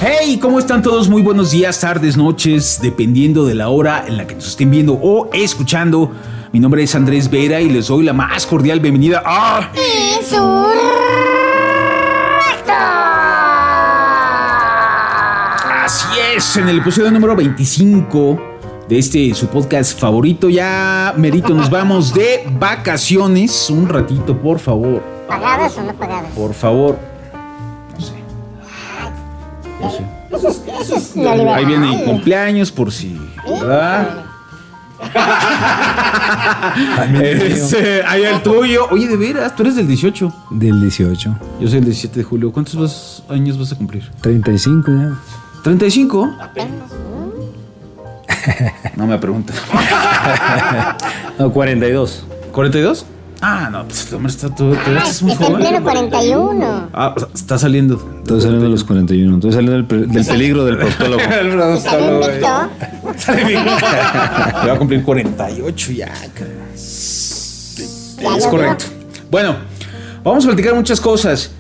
Hey, ¿cómo están todos? Muy buenos días, tardes, noches, dependiendo de la hora en la que nos estén viendo o escuchando. Mi nombre es Andrés Vera y les doy la más cordial bienvenida a... Así es, en el episodio número 25 de su podcast favorito. Ya merito nos vamos de vacaciones. Un ratito, por favor. ¿Pagadas o no pagadas? Por favor. No sé. Eso es la libertad. Ahí viene el cumpleaños por si, ¿verdad? Ahí el tuyo. Oye, de veras, tú eres del 18. Del 18. Yo soy el 17 de julio. ¿Cuántos años vas a cumplir? 35 ya. ¿35? No me preguntes. No, 42. ¿42? Ah, no, pues el hombre está todo. Es muy Está en joven. pleno 41. Ah, está saliendo. Estoy saliendo de los 41. Estoy saliendo del peligro del proctólogo. Está bien invicto. Le va a cumplir 48 ya. Es correcto. Bueno, vamos a platicar muchas cosas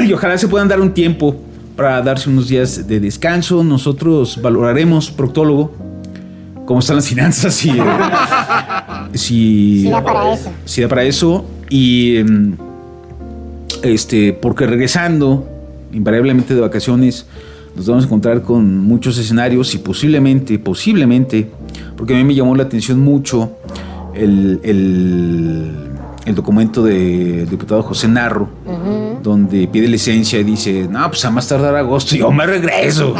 y ojalá se puedan dar un tiempo para darse unos días de descanso. Nosotros valoraremos, proctólogo, cómo están las finanzas y si da para eso. Si da para eso y porque regresando invariablemente de vacaciones nos vamos a encontrar con muchos escenarios y posiblemente, porque a mí me llamó la atención mucho el documento del diputado José Narro, donde pide licencia y dice, no, pues a más tardar agosto yo me regreso.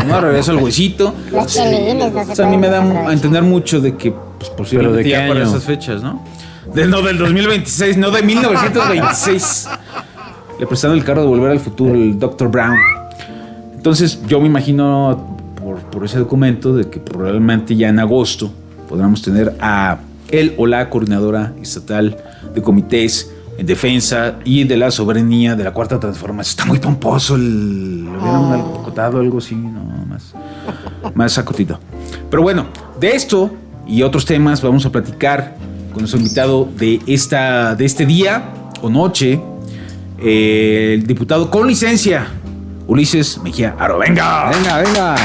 No, regreso al huesito. Los chelines no se O sea, a mí me da pueden a entender mucho de que pues, posiblemente ¿Pero de qué ya para año? esas fechas, ¿no? Del 2026, no de 1926. Le prestaron el carro de Volver al Futuro, el Dr. Brown. Entonces, yo me imagino por ese documento de que probablemente ya en agosto podamos tener a él o la coordinadora estatal de comités en defensa y de la soberanía de la Cuarta Transformación. Está muy pomposo, lo hubieran acotado algo así, no, más acotito. Pero bueno, de esto y otros temas vamos a platicar con nuestro invitado de este día o noche, el diputado con licencia, Ulises Mejía Haro. ¡Venga! Venga.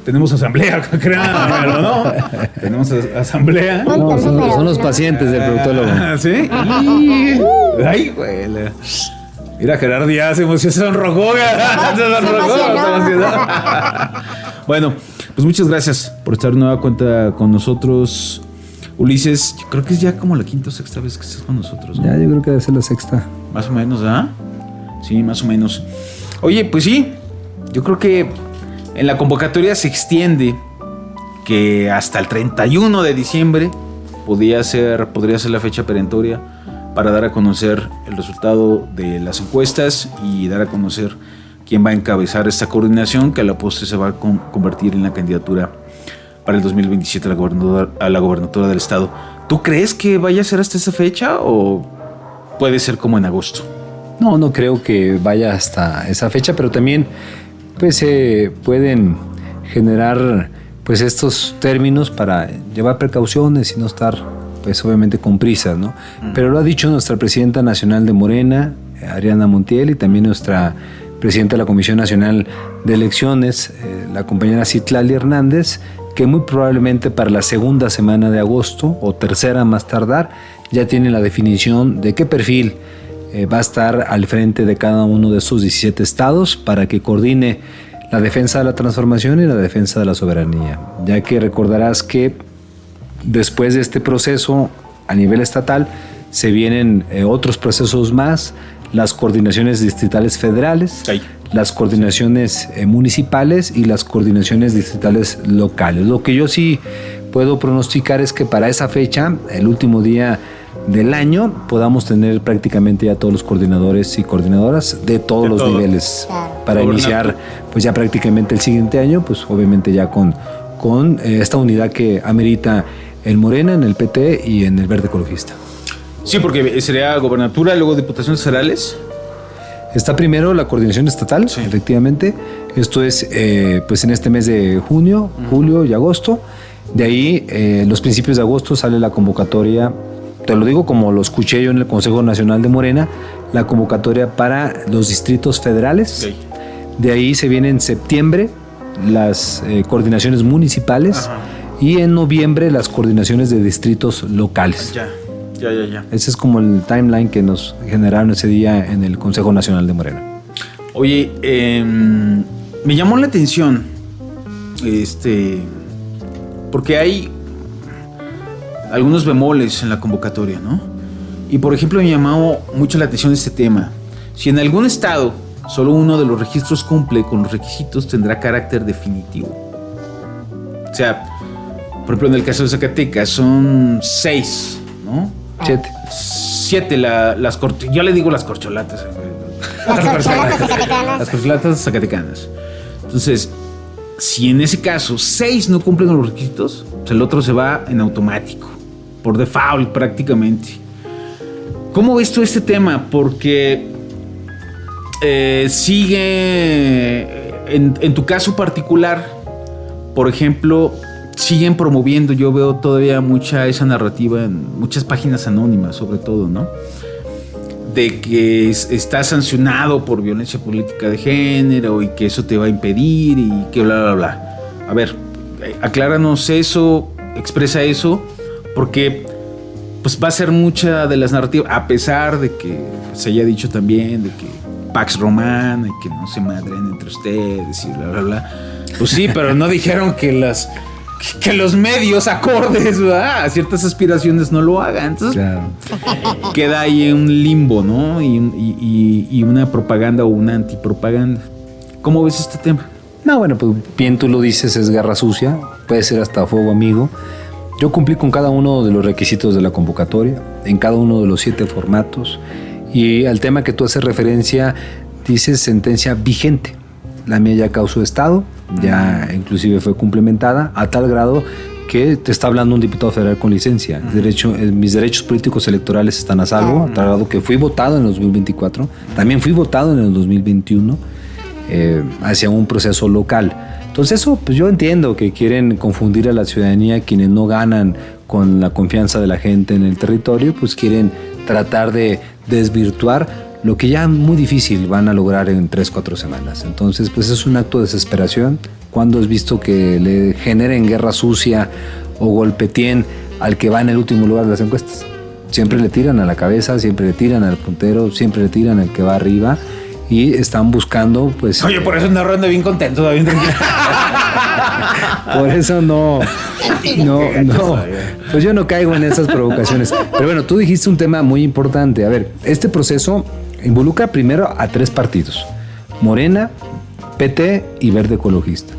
Tenemos asamblea, créanmelo, ¿no? Tenemos asamblea. No, son los pacientes del proctólogo. ¿Sí? Ay, güey. Mira, Gerardo ya se sonrojó. Bueno, pues muchas gracias por estar nueva cuenta con nosotros, Ulises. Yo creo que es ya como la quinta o sexta vez que estás con nosotros, ¿no? Ya, yo creo que debe ser la sexta. Más o menos, ¿ah? Sí, más o menos. Oye, pues sí, yo creo que en la convocatoria se extiende que hasta el 31 de diciembre podría ser la fecha perentoria para dar a conocer el resultado de las encuestas y dar a conocer quién va a encabezar esta coordinación que a la postre se va a convertir en la candidatura para el 2027 a la gobernatura del estado. ¿Tú crees que vaya a ser hasta esa fecha o puede ser como en agosto? No creo que vaya hasta esa fecha, pero también pues se pueden generar pues estos términos para llevar precauciones y no estar pues obviamente con prisas, ¿no? Pero lo ha dicho nuestra presidenta nacional de Morena, Ariana Montiel, y también nuestra presidenta de la Comisión Nacional de Elecciones, la compañera Citlali Hernández, que muy probablemente para la segunda semana de agosto o tercera más tardar ya tiene la definición de qué perfil va a estar al frente de cada uno de sus 17 estados para que coordine la defensa de la transformación y la defensa de la soberanía, ya que recordarás que después de este proceso a nivel estatal se vienen otros procesos más, las coordinaciones distritales federales, Sí. las coordinaciones municipales y las coordinaciones distritales locales. Lo que yo sí puedo pronosticar es que para esa fecha, el último día del año, podamos tener prácticamente ya todos los coordinadores y coordinadoras de todos los niveles para iniciar pues ya prácticamente el siguiente año, pues obviamente ya con esta unidad que amerita en Morena, en el PT y en el Verde Ecologista. Sí, porque sería gobernatura, luego diputaciones federales. Está primero la coordinación estatal, Sí. efectivamente. Esto es pues en este mes de junio, julio y agosto. De ahí, los principios de agosto sale la convocatoria te lo digo como lo escuché yo en el Consejo Nacional de Morena, la convocatoria para los distritos federales. Ok. De ahí se viene en septiembre las coordinaciones municipales. Ajá. Y en noviembre las coordinaciones de distritos locales. Ya. Ese es como el timeline que nos generaron ese día en el Consejo Nacional de Morena. Oye, me llamó la atención, porque hay algunos bemoles en la convocatoria, ¿no? Y por ejemplo me llamó mucho la atención este tema. Si en algún estado solo uno de los registros cumple con los requisitos, tendrá carácter definitivo. O sea, por ejemplo en el caso de Zacatecas son 6, ¿no? 7 yo le digo las corcholatas. Las corcholatas zacatecanas. Entonces, si en ese caso 6 no cumplen con los requisitos, pues el otro se va en automático, por default prácticamente. ¿Cómo ves tú este tema? Porque sigue, en tu caso particular, por ejemplo, siguen promoviendo, yo veo todavía mucha esa narrativa en muchas páginas anónimas, sobre todo, ¿no? De que está sancionado por violencia política de género y que eso te va a impedir y que bla, bla, bla. A ver, acláranos eso, expresa eso, porque pues va a ser mucha de las narrativas, a pesar de que se haya dicho también de que Pax Romana y que no se madren entre ustedes y bla, bla, bla. Pues sí, pero no dijeron que los medios acordes, ¿verdad?, a ciertas aspiraciones no lo hagan. Entonces, claro, queda ahí un limbo, ¿no? Y una propaganda o una antipropaganda. ¿Cómo ves este tema? No, bueno, pues bien tú lo dices, es guerra sucia, puede ser hasta fuego amigo. Yo cumplí con cada uno de los requisitos de la convocatoria, en cada uno de los 7 formatos. Y al tema que tú haces referencia, dices sentencia vigente. La mía ya causó estado, ya inclusive fue complementada a tal grado que te está hablando un diputado federal con licencia. Mis derechos políticos electorales están a salvo, a tal grado que fui votado en el 2024, también fui votado en el 2021 hacia un proceso local. Entonces eso, pues yo entiendo que quieren confundir a la ciudadanía, quienes no ganan con la confianza de la gente en el territorio, pues quieren tratar de desvirtuar lo que ya muy difícil van a lograr en 3-4 semanas. Entonces, pues es un acto de desesperación. ¿Cuándo has visto que le generen guerra sucia o golpeteen al que va en el último lugar de las encuestas? Siempre le tiran a la cabeza, siempre le tiran al puntero, siempre le tiran al que va arriba y están buscando, pues... Oye, por eso anda bien contento, bien tranquilo. Por eso no, pues yo no caigo en esas provocaciones. Pero bueno, tú dijiste un tema muy importante. A ver, este proceso involucra primero a 3 partidos: Morena, PT y Verde Ecologista.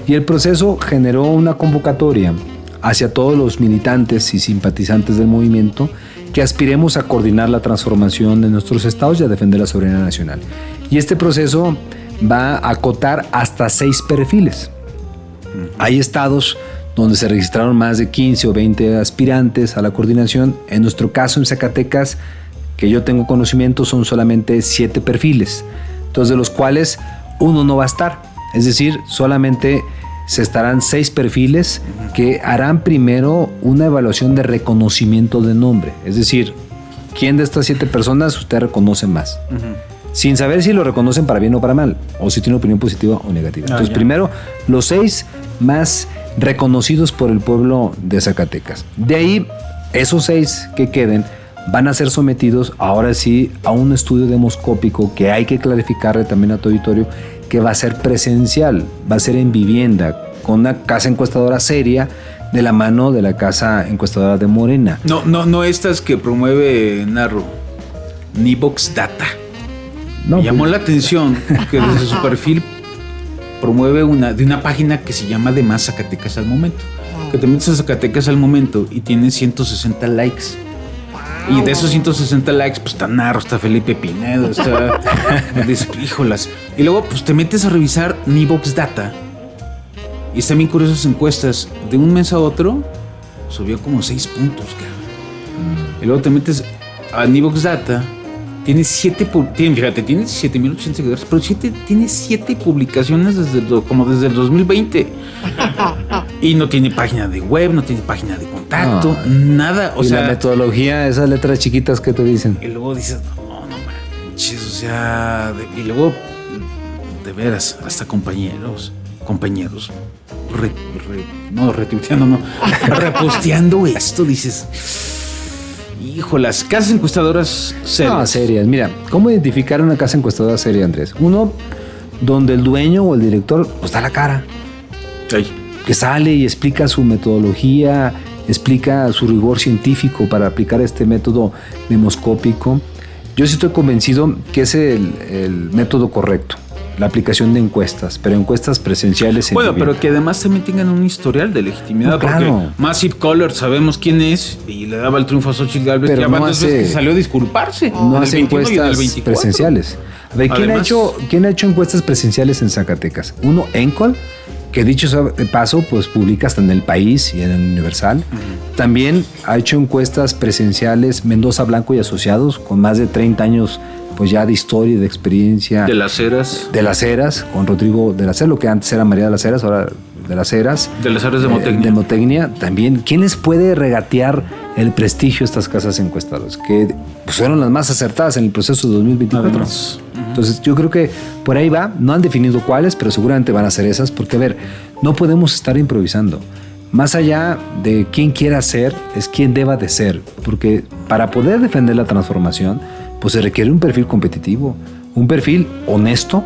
Y el proceso generó una convocatoria hacia todos los militantes y simpatizantes del movimiento que aspiremos a coordinar la transformación de nuestros estados y a defender la soberanía nacional. Y este proceso va a acotar hasta 6 perfiles. Hay estados donde se registraron más de 15 o 20 aspirantes a la coordinación. En nuestro caso, en Zacatecas, que yo tengo conocimiento, son solamente 7 perfiles, entonces de los cuales uno no va a estar. Es decir, solamente se estarán 6 perfiles que harán primero una evaluación de reconocimiento de nombre. Es decir, ¿quién de estas 7 personas usted reconoce más? Sin saber si lo reconocen para bien o para mal, o si tiene opinión positiva o negativa. Entonces, primero, los 6 más reconocidos por el pueblo de Zacatecas. De ahí, esos 6 que queden van a ser sometidos ahora sí a un estudio demoscópico que hay que clarificarle también a tu auditorio, que va a ser presencial, va a ser en vivienda, con una casa encuestadora seria de la mano de la casa encuestadora de Morena. No estas que promueve Narro, ni Vox Data. No, me llamó la atención que desde su perfil promueve de una página que se llama Además Zacatecas al Momento. Que te metes a Zacatecas al Momento y tiene 160 likes. Y de esos 160 likes, pues está Narro, está Felipe Pinedo, está... híjolas. Y luego, pues te metes a revisar Nivox Data. Y están bien curiosas encuestas. De un mes a otro, subió como 6 puntos, cabrón. Y luego te metes a Nivox Data tiene 7,800 seguidores, pero tiene 7 publicaciones desde el 2020. Y no tiene página de web, no tiene página de contacto, nada. O y sea, la metodología, esas letras chiquitas que te dicen. Y luego dices, no manches, o sea, y luego, de veras, hasta compañeros, reposteando esto, dices, hijo, las casas encuestadoras serias. No, serias. Mira, ¿cómo identificar una casa encuestadora seria, Andrés? Uno, donde el dueño o el director pues da la cara. Ay. Que sale y explica su metodología, explica su rigor científico para aplicar este método demoscópico. Yo sí estoy convencido que es el método correcto, la aplicación de encuestas, pero encuestas presenciales. Bueno, pero que además también tengan un historial de legitimidad, no, claro. Porque Massive Caller sabemos quién es y le daba el triunfo a Xochitl Gálvez, pero que no varias veces que salió a disculparse. No hace encuestas presenciales. A ver, ¿quién ha hecho encuestas presenciales en Zacatecas? Uno, Encol, que dicho de paso, pues publica hasta en El País y en el Universal. Uh-huh. También ha hecho encuestas presenciales Mendoza Blanco y Asociados, con más de 30 años pues ya de historia y de experiencia. De las Heras. De las Heras, con Rodrigo de las Heras, lo que antes era María de las Heras, ahora de las Heras. De las Heras de Motecnia. De Motecnia también. ¿Quién les puede regatear el prestigio de estas casas encuestadoras? Que pues, fueron las más acertadas en el proceso de 2024. Además. Entonces yo creo que por ahí va. No han definido cuáles, pero seguramente van a ser esas, porque a ver, no podemos estar improvisando. Más allá de quién quiera ser, es quién deba de ser, porque para poder defender la transformación, pues se requiere un perfil competitivo, un perfil honesto,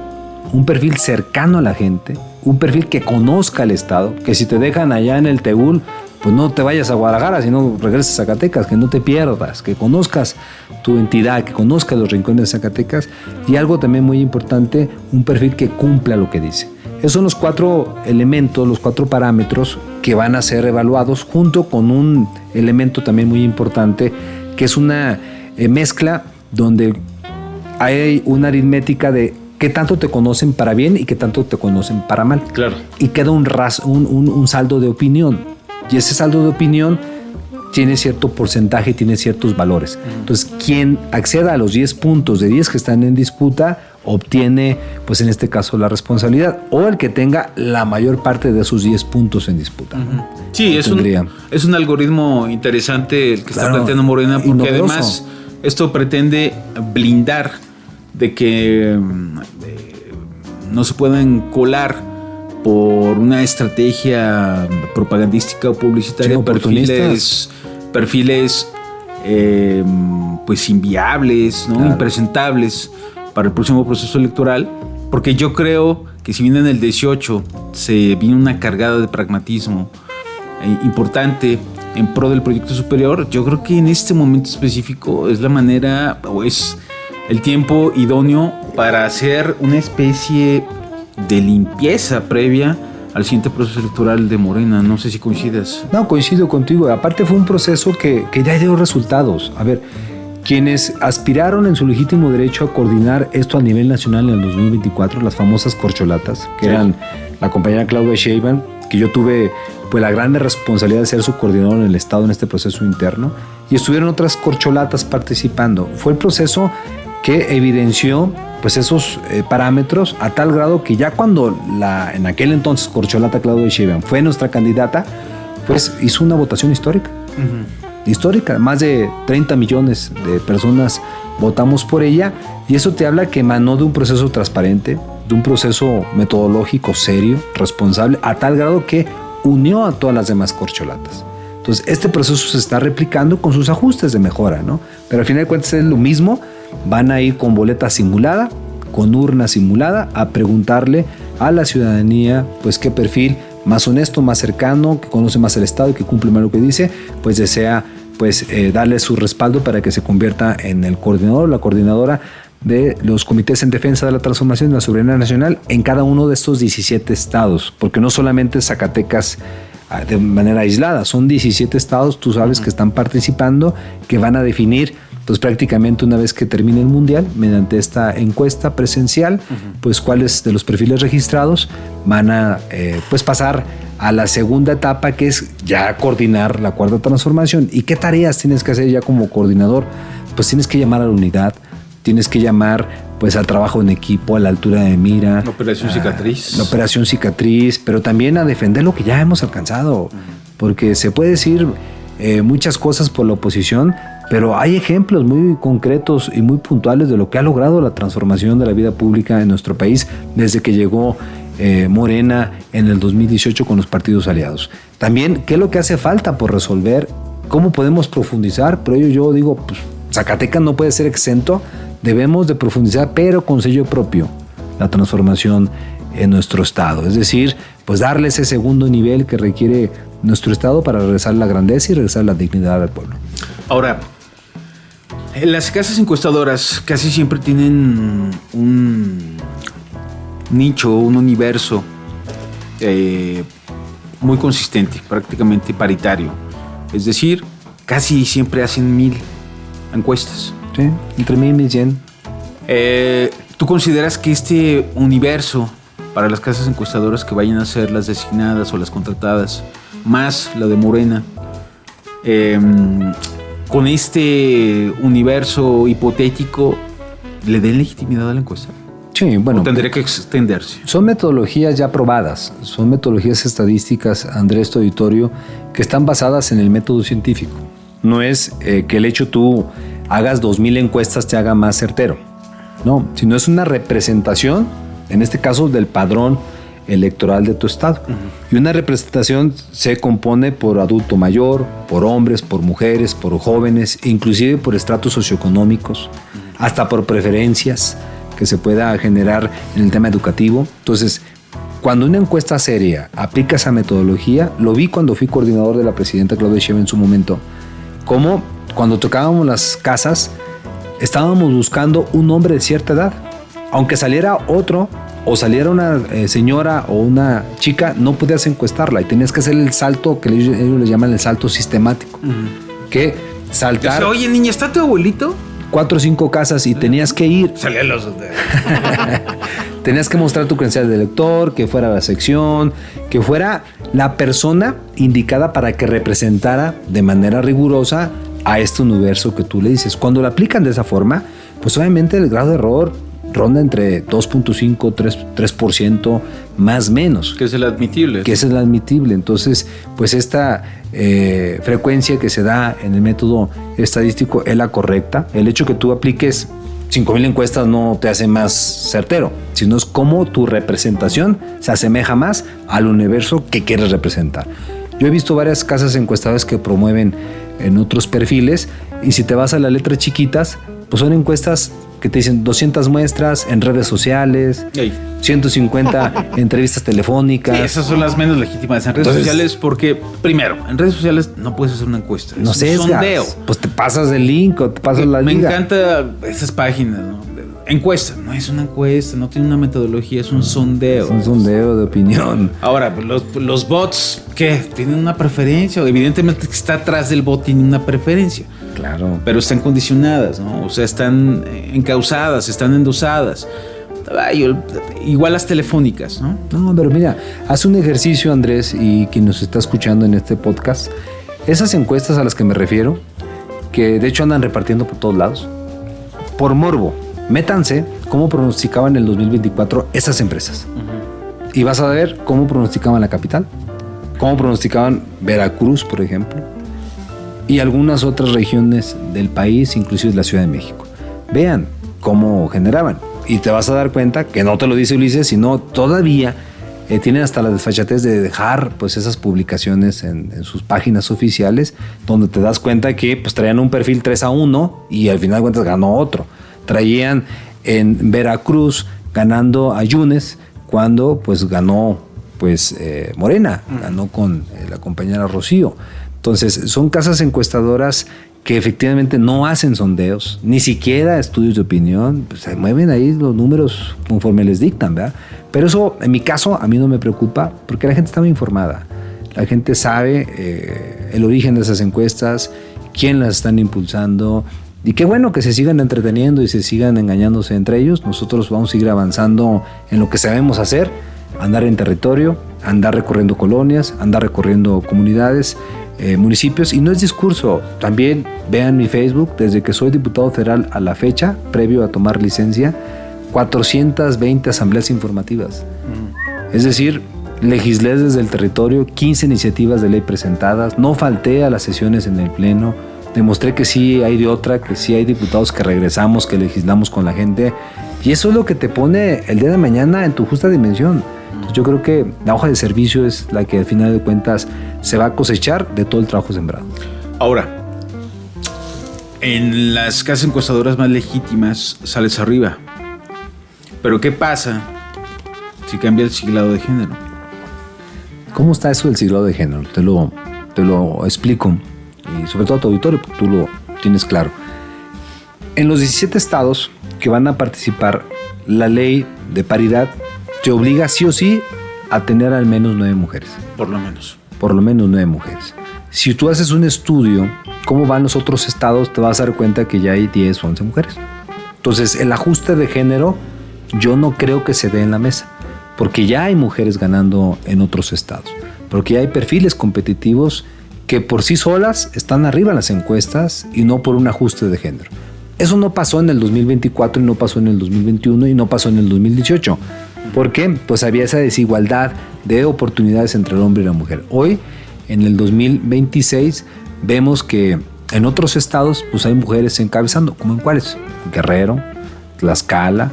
un perfil cercano a la gente, un perfil que conozca el Estado, que si te dejan allá en el Teúl, pues no te vayas a Guadalajara, sino regreses a Zacatecas, que no te pierdas, que conozcas tu entidad, que conozcas los rincones de Zacatecas, y algo también muy importante, un perfil que cumpla lo que dice. Esos son los 4 elementos, los 4 parámetros que van a ser evaluados, junto con un elemento también muy importante, que es una mezcla donde hay una aritmética de qué tanto te conocen para bien y qué tanto te conocen para mal. Claro. Y queda un saldo de opinión. Y ese saldo de opinión tiene cierto porcentaje, tiene ciertos valores. Entonces, quien acceda a los 10 puntos de 10 que están en disputa, obtiene, pues en este caso, la responsabilidad, o el que tenga la mayor parte de esos 10 puntos en disputa. Sí, es un algoritmo interesante el que está planteando Morena, porque además esto pretende blindar de que no se puedan colar por una estrategia propagandística o publicitaria perfiles pues inviables, ¿no? Claro. Impresentables para el próximo proceso electoral, porque yo creo que si bien en el 18 se viene una cargada de pragmatismo importante en pro del proyecto superior, yo creo que en este momento específico es la manera o es el tiempo idóneo para hacer una especie de limpieza previa al siguiente proceso electoral de Morena. No sé si coincides. No, coincido contigo. Aparte fue un proceso que ya dio resultados. A ver, quienes aspiraron en su legítimo derecho a coordinar esto a nivel nacional en el 2024, las famosas corcholatas, que eran la compañera Claudia Sheinbaum, que yo tuve pues la gran responsabilidad de ser su coordinador en el Estado en este proceso interno, y estuvieron otras corcholatas participando. Fue el proceso que evidenció pues esos parámetros a tal grado que ya cuando en aquel entonces corcholata Claudia Sheinbaum fue nuestra candidata, pues hizo una votación histórica. Histórica, más de 30 millones de personas votamos por ella, y eso te habla que emanó de un proceso transparente, de un proceso metodológico serio, responsable, a tal grado que unió a todas las demás corcholatas. Entonces este proceso se está replicando con sus ajustes de mejora, ¿no? Pero al final de cuentas es lo mismo. Van a ir con boleta simulada, con urna simulada, a preguntarle a la ciudadanía pues qué perfil más honesto, más cercano, que conoce más el Estado y que cumple más lo que dice, pues desea pues darle su respaldo para que se convierta en el coordinador o la coordinadora de los comités en defensa de la transformación y la soberanía nacional en cada uno de estos 17 estados, porque no solamente Zacatecas de manera aislada, son 17 estados, tú sabes, que están participando, que van a definir pues prácticamente una vez que termine el Mundial, mediante esta encuesta presencial, pues cuáles de los perfiles registrados van a pues pasar a la segunda etapa, que es ya coordinar la cuarta transformación. ¿Y qué tareas tienes que hacer ya como coordinador? Pues tienes que llamar a la unidad, tienes que llamar pues al trabajo en equipo, a la altura de mira. La operación cicatriz. La operación cicatriz, pero también a defender lo que ya hemos alcanzado. Porque se puede decir muchas cosas por la oposición, pero hay ejemplos muy concretos y muy puntuales de lo que ha logrado la transformación de la vida pública en nuestro país desde que llegó Morena en el 2018 con los partidos aliados. También, ¿qué es lo que hace falta por resolver? ¿Cómo podemos profundizar? Por ello yo digo, pues Zacatecas no puede ser exento, debemos de profundizar, pero con sello propio, la transformación en nuestro estado. Es decir, pues darle ese segundo nivel que requiere nuestro estado para regresar la grandeza y regresar la dignidad al pueblo. Ahora, las casas encuestadoras casi siempre tienen un nicho, un universo muy consistente, prácticamente paritario. Es decir, casi siempre hacen 1000 encuestas. Sí, entre 1000 y 1100. ¿Tú consideras que este universo para las casas encuestadoras que vayan a ser las designadas o las contratadas, más la de Morena, con este universo hipotético, le den legitimidad a la encuesta? Sí, bueno. ¿O tendría que extenderse? Son metodologías ya probadas, son metodologías estadísticas, Andrés, tu auditorio, que están basadas en el método científico. No es que el hecho tú hagas 2000 encuestas te haga más certero. No, sino es una representación, en este caso, del padrón electoral de tu estado. Y una representación se compone por adulto mayor, por hombres, por mujeres, por jóvenes, inclusive por estratos socioeconómicos, hasta por preferencias que se pueda generar en el tema educativo. Entonces, cuando una encuesta seria aplica esa metodología, lo vi cuando fui coordinador de la presidenta Claudia Sheinbaum en su momento, como cuando tocábamos las casas, estábamos buscando un hombre de cierta edad. Aunque saliera otro o saliera una señora o una chica, no podías encuestarla y tenías que hacer el salto que ellos le llaman el salto sistemático. Que saltar... Oye, niña, ¿está tu abuelito? 4 o 5 casas y tenías que ir. Salían los... Tenías que mostrar tu credencial de elector, que fuera la sección, que fuera la persona indicada para que representara de manera rigurosa a este universo que tú le dices. Cuando lo aplican de esa forma, pues obviamente el grado de error ronda entre 2.5, 3%, más menos. Que es el admitible. Que es el admitible. Entonces, pues esta frecuencia que se da en el método estadístico es la correcta. El hecho que tú apliques 5,000 encuestas no te hace más certero, sino es cómo tu representación se asemeja más al universo que quieres representar. Yo he visto varias casas encuestadoras que promueven en otros perfiles y si te vas a las letras chiquitas, pues son encuestas que te dicen 200 muestras en redes sociales, 150 entrevistas telefónicas. Sí, esas son las menos legítimas en redes sociales porque, primero, en redes sociales no puedes hacer una encuesta. No sé, sondeo. Pues te pasas el link o te pasas la liga. Me encanta esas páginas, ¿no? Encuesta, no es una encuesta, no tiene una metodología, es un sondeo. Es un sondeo de opinión. Ahora, los bots, ¿qué? ¿Tienen una preferencia? Evidentemente que está atrás del bot tiene una preferencia. Claro. Pero están condicionadas, ¿no? O sea, están encausadas, están endosadas. Igual las telefónicas, ¿no? No, pero mira, haz un ejercicio, Andrés, y quien nos está escuchando en este podcast. Esas encuestas a las que me refiero, que de hecho andan repartiendo por todos lados, por morbo, métanse cómo pronosticaban el 2024 esas empresas. Y vas a ver cómo pronosticaban la capital, cómo pronosticaban Veracruz, por ejemplo, y algunas otras regiones del país, inclusive la Ciudad de México. Vean cómo generaban. Y te vas a dar cuenta que no te lo dice Ulises, sino todavía tienen hasta la desfachatez de dejar pues esas publicaciones en sus páginas oficiales, donde te das cuenta que pues traían un perfil 3-1 y al final de cuentas ganó otro. Traían en Veracruz ganando a Yunes cuando pues ganó pues Morena, ganó con la compañera Rocío. Entonces son casas encuestadoras que efectivamente no hacen sondeos, ni siquiera estudios de opinión, pues se mueven ahí los números conforme les dictan, ¿verdad? Pero eso, en mi caso, a mí no me preocupa porque la gente está muy informada. La gente sabe el origen de esas encuestas, quién las están impulsando, y qué bueno que se sigan entreteniendo y se sigan engañándose entre ellos. Nosotros vamos a seguir avanzando en lo que sabemos hacer, andar en territorio, andar recorriendo colonias, andar recorriendo comunidades, municipios. Y no es discurso, también vean mi Facebook, desde que soy diputado federal a la fecha, previo a tomar licencia, 420 asambleas informativas. Es decir, legislé desde el territorio, 15 iniciativas de ley presentadas, no falté a las sesiones en el pleno, demostré que sí hay de otra, que sí hay diputados que regresamos, que legislamos con la gente, y eso es lo que te pone el día de mañana en tu justa dimensión. Entonces, yo creo que la hoja de servicio es la que al final de cuentas se va a cosechar de todo el trabajo sembrado. Ahora, en las casas encuestadoras más legítimas sales arriba. Pero ¿qué pasa si cambia el siglado de género? ¿Cómo está eso del siglado de género? Te lo explico, y sobre todo a tu auditorio, porque tú lo tienes claro. En los 17 estados que van a participar, la ley de paridad te obliga sí o sí a tener al menos 9 mujeres. Por lo menos. Por lo menos 9 mujeres. Si tú haces un estudio, cómo van los otros estados, te vas a dar cuenta que ya hay 10, 11 mujeres. Entonces, el ajuste de género yo no creo que se dé en la mesa, porque ya hay mujeres ganando en otros estados, porque ya hay perfiles competitivos que por sí solas están arriba en las encuestas y no por un ajuste de género. Eso no pasó en el 2024 y no pasó en el 2021 y no pasó en el 2018. ¿Por qué? Pues había esa desigualdad de oportunidades entre el hombre y la mujer. Hoy, en el 2026, vemos que en otros estados pues hay mujeres encabezando. ¿Cómo en cuáles? Guerrero, Tlaxcala.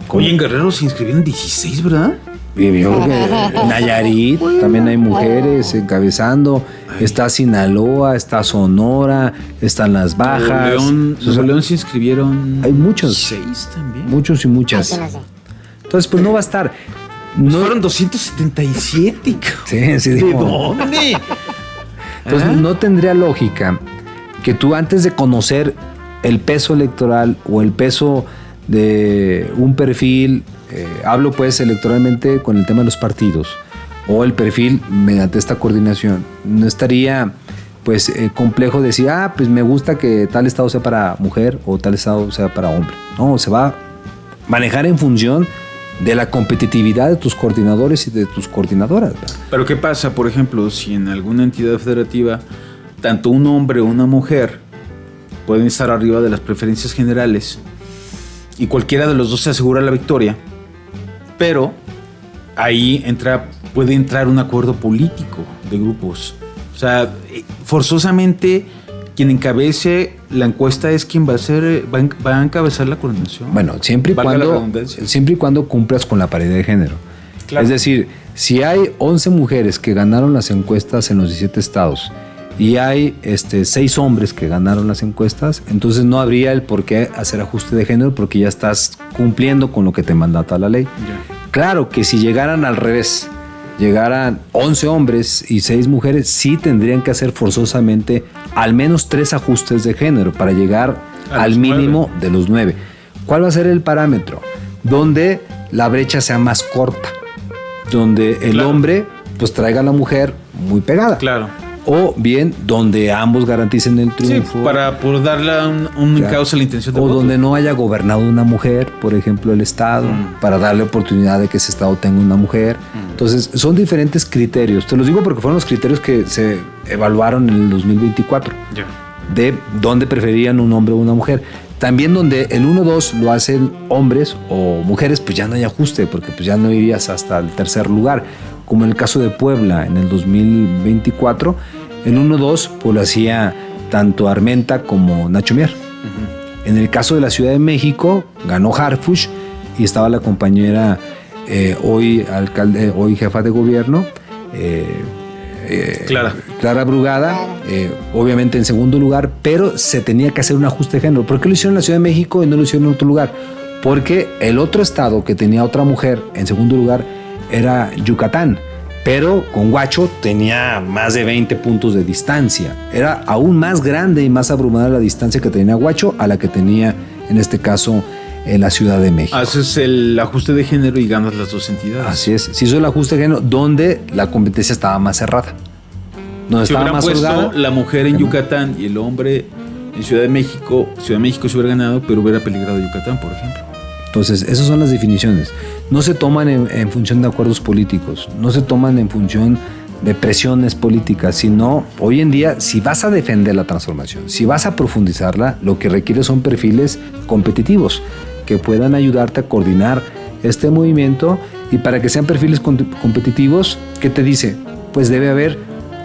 Oye, en Guerrero se inscribieron 16, ¿verdad? En Nayarit también hay mujeres encabezando. Está Sinaloa, está Sonora, están Las Bajas. Nuevo León se inscribieron. Hay muchos. 6 también. Muchos y muchas. Ay, que no sé. Entonces, pues no va a estar. No, fueron 277. Sí, ¿De digo. dónde? Entonces, no tendría lógica que tú, antes de conocer el peso electoral o el peso de un perfil, hablo pues electoralmente con el tema de los partidos, o el perfil mediante esta coordinación, no estaría pues complejo decir, pues me gusta que tal estado sea para mujer o tal estado sea para hombre. No, se va a manejar en función de la competitividad de tus coordinadores y de tus coordinadoras, ¿verdad? Pero ¿qué pasa, por ejemplo, si en alguna entidad federativa tanto un hombre o una mujer pueden estar arriba de las preferencias generales y cualquiera de los dos se asegura la victoria, pero ahí puede entrar un acuerdo político de grupos? O sea, forzosamente quien encabece la encuesta es quien va a encabezar la coordinación. Bueno, siempre y cuando cumplas con la paridad de género. Claro. Es decir, si hay 11 mujeres que ganaron las encuestas en los 17 estados y hay 6 hombres que ganaron las encuestas, entonces no habría el por qué hacer ajuste de género, porque ya estás cumpliendo con lo que te mandata la ley. Yeah. Claro que si llegaran al revés, llegaran 11 hombres y 6 mujeres, sí tendrían que hacer forzosamente al menos 3 ajustes de género para llegar al mínimo 9. De los 9. ¿Cuál va a ser el parámetro? Donde la brecha sea más corta, donde el hombre pues traiga a la mujer muy pegada. Claro. O bien donde ambos garanticen el triunfo. Sí, para por darle un causa a la intención de o voto. Donde no haya gobernado una mujer, por ejemplo, el estado, para darle oportunidad de que ese estado tenga una mujer. Entonces, son diferentes criterios. Te los digo porque fueron los criterios que se evaluaron en el 2024. Yeah. De dónde preferían un hombre o una mujer. También donde el 1-2 lo hacen hombres o mujeres, pues ya no hay ajuste, porque pues ya no irías hasta el tercer lugar. Como en el caso de Puebla en el 2024, el 1-2 pues lo hacía tanto Armenta como Nacho Mier. En el caso de la Ciudad de México, ganó Harfuch y estaba la compañera hoy jefa de gobierno, Clara Brugada, obviamente en segundo lugar, pero se tenía que hacer un ajuste de género. ¿Por qué lo hicieron en la Ciudad de México y no lo hicieron en otro lugar? Porque el otro estado que tenía otra mujer en segundo lugar era Yucatán, pero con Huacho tenía más de 20 puntos de distancia. Era aún más grande y más abrumadora la distancia que tenía Huacho a la que tenía, en este caso, en la Ciudad de México. Haces el ajuste de género y ganas las dos entidades. Así es. Se hizo el ajuste de género donde la competencia estaba más cerrada. Donde si estaba más puesto holgada, la mujer en Yucatán y el hombre en Ciudad de México se hubiera ganado, pero hubiera peligrado Yucatán, por ejemplo. Entonces, esas son las definiciones. No se toman en función de acuerdos políticos, no se toman en función de presiones políticas, sino hoy en día, si vas a defender la transformación, si vas a profundizarla, lo que requiere son perfiles competitivos que puedan ayudarte a coordinar este movimiento, y para que sean perfiles competitivos, ¿qué te dice? Pues debe haber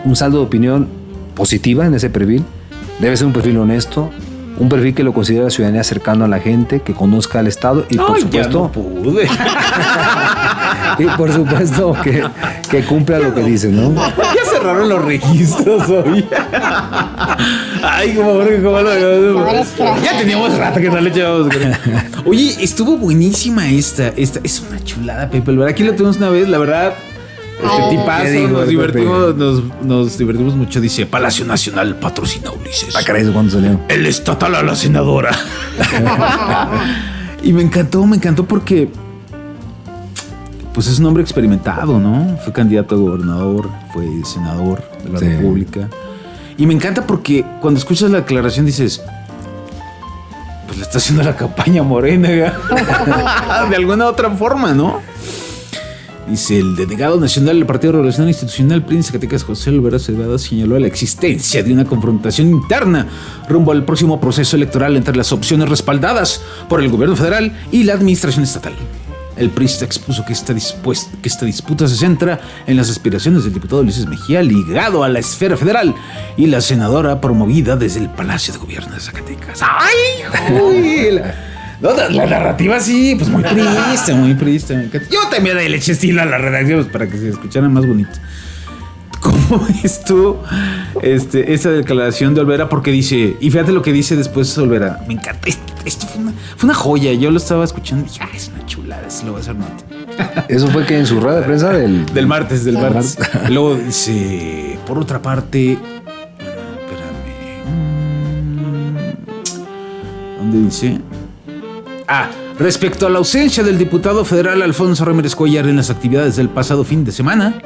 un saldo de opinión positiva en ese perfil, debe ser un perfil honesto, un perfil que lo considere la ciudadanía cercano a la gente, que conozca al Estado y por supuesto... Ya no pude. Y por supuesto que cumpla lo que dice, ¿no? Ya cerraron los registros hoy. Ay, como ya teníamos rato que no le echábamos. Oye, estuvo buenísima esta. Es una chulada, Pepe Olvera. Aquí lo tuvimos una vez, la verdad. Tipazo, nos divertimos mucho. Dice: Palacio Nacional patrocina a Ulises. Ah, caray, ¿cuándo salió? El estatal a la senadora. Y me encantó porque pues es un hombre experimentado, ¿no? Fue candidato a gobernador, fue senador de la República. Y me encanta porque cuando escuchas la declaración dices, pues le está haciendo la campaña Morena, de alguna otra forma, ¿no? Dice: el delegado nacional del Partido de Revolución Institucional PRI en Zacatecas, José Olvera Cebada, señaló la existencia de una confrontación interna rumbo al próximo proceso electoral entre las opciones respaldadas por el gobierno federal y la administración estatal. El priista expuso que esta disputa se centra en las aspiraciones del diputado Ulises Mejía, ligado a la esfera federal, y la senadora promovida desde el Palacio de Gobierno de Zacatecas. ¡Ay, joder! No, la narrativa sí, pues muy priista. Me encanta. Yo también le eché estilo a la redacción para que se escuchara más bonito. ¿Cómo ves tú esa declaración de Olvera? Porque dice, y fíjate lo que dice después Olvera, me encanta, esto fue una joya. Yo lo estaba escuchando y dije, es una chulada, eso lo voy a hacer nota. Eso fue que en su rueda de prensa del martes. Luego dice, por otra parte, ¿dónde dice? Respecto a la ausencia del diputado federal Alfonso Ramírez Cuellar en las actividades del pasado fin de semana,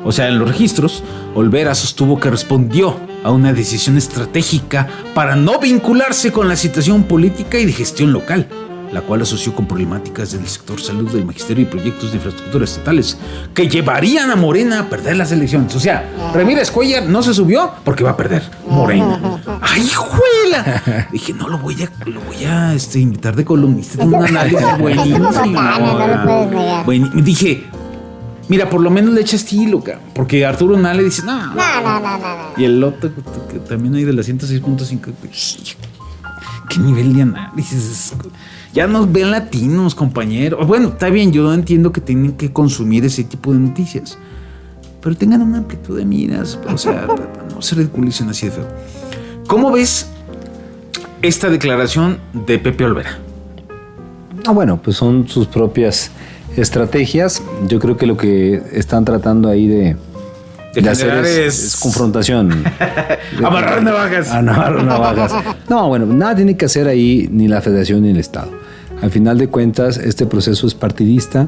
o sea, en los registros, Olvera sostuvo que respondió a una decisión estratégica para no vincularse con la situación política y de gestión local, la cual asoció con problemáticas del sector salud, del magisterio y proyectos de infraestructura estatales que llevarían a Morena a perder las elecciones. O sea, Ramírez Cuellar no se subió porque va a perder Morena. ¡Ay, juela! Dije, no, lo voy a invitar de columnista. Tengo un análisis buenísimo. Dije, mira, por lo menos le echa estilo, porque Arturo Nale dice, no. Y el otro, que también hay de la 106.5, ¿qué nivel de análisis? Ya nos ven latinos, compañeros. Bueno, está bien, yo entiendo que tienen que consumir ese tipo de noticias, pero tengan una amplitud de miras, o sea, no se ridiculicen así de feo. ¿Cómo ves esta declaración de Pepe Olvera? Bueno, pues son sus propias estrategias. Yo creo que lo que están tratando ahí de hacer es confrontación. Amarrar navajas. No, bueno, nada tiene que hacer ahí ni la Federación ni el Estado. Al final de cuentas, este proceso es partidista.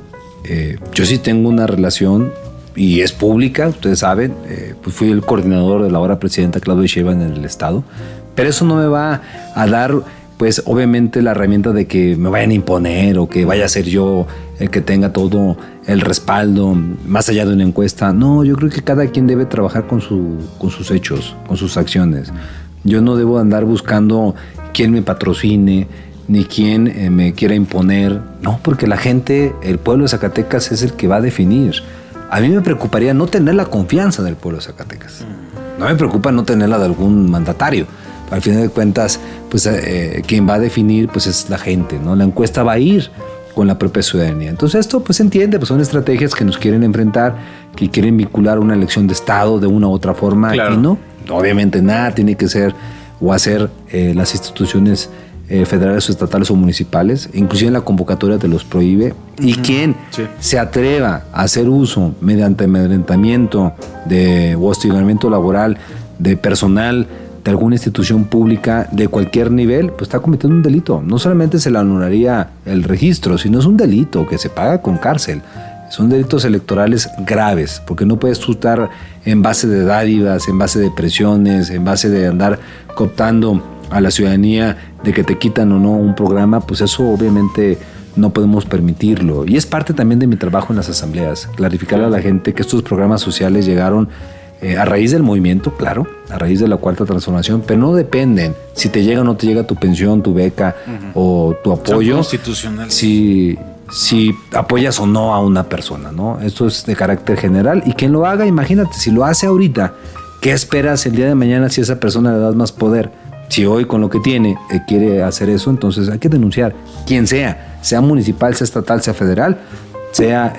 Yo sí tengo una relación y es pública, ustedes saben. Pues fui el coordinador de la ahora presidenta Claudia Sheinbaum en el Estado. Pero eso no me va a dar, pues obviamente, la herramienta de que me vayan a imponer o que vaya a ser yo el que tenga todo el respaldo más allá de una encuesta. No, yo creo que cada quien debe trabajar con sus hechos, con sus acciones. Yo no debo andar buscando quién me patrocine ni quién me quiera imponer. No, porque la gente, el pueblo de Zacatecas es el que va a definir. A mí me preocuparía no tener la confianza del pueblo de Zacatecas. No me preocupa no tenerla de algún mandatario. Al final de cuentas, pues quien va a definir pues es la gente, ¿no? La encuesta va a ir con la propia ciudadanía. Entonces esto pues se entiende, pues son estrategias que nos quieren enfrentar, que quieren vincular una elección de Estado de una u otra forma. Claro. Y no, obviamente nada tiene que ser o hacer las instituciones federales o estatales o municipales, inclusive la convocatoria te los prohíbe. Y quien se atreva a hacer uso mediante amedrentamiento o hostigamiento laboral de personal de alguna institución pública de cualquier nivel, pues está cometiendo un delito. No solamente se le anularía el registro, sino es un delito que se paga con cárcel. Son delitos electorales graves, porque no puedes tú estar en base de dádivas, en base de presiones, en base de andar cooptando a la ciudadanía de que te quitan o no un programa, pues eso obviamente no podemos permitirlo. Y es parte también de mi trabajo en las asambleas, clarificar a la gente que estos programas sociales llegaron a raíz del movimiento, claro, a raíz de la Cuarta Transformación, pero no dependen si te llega o no te llega tu pensión, tu beca o tu apoyo. Son constitucionales. Si apoyas o no a una persona, ¿no? Esto es de carácter general y quien lo haga, imagínate, si lo hace ahorita, ¿qué esperas el día de mañana si a esa persona le das más poder? Si hoy con lo que tiene quiere hacer eso, entonces hay que denunciar, quien sea municipal, sea estatal, sea federal, sea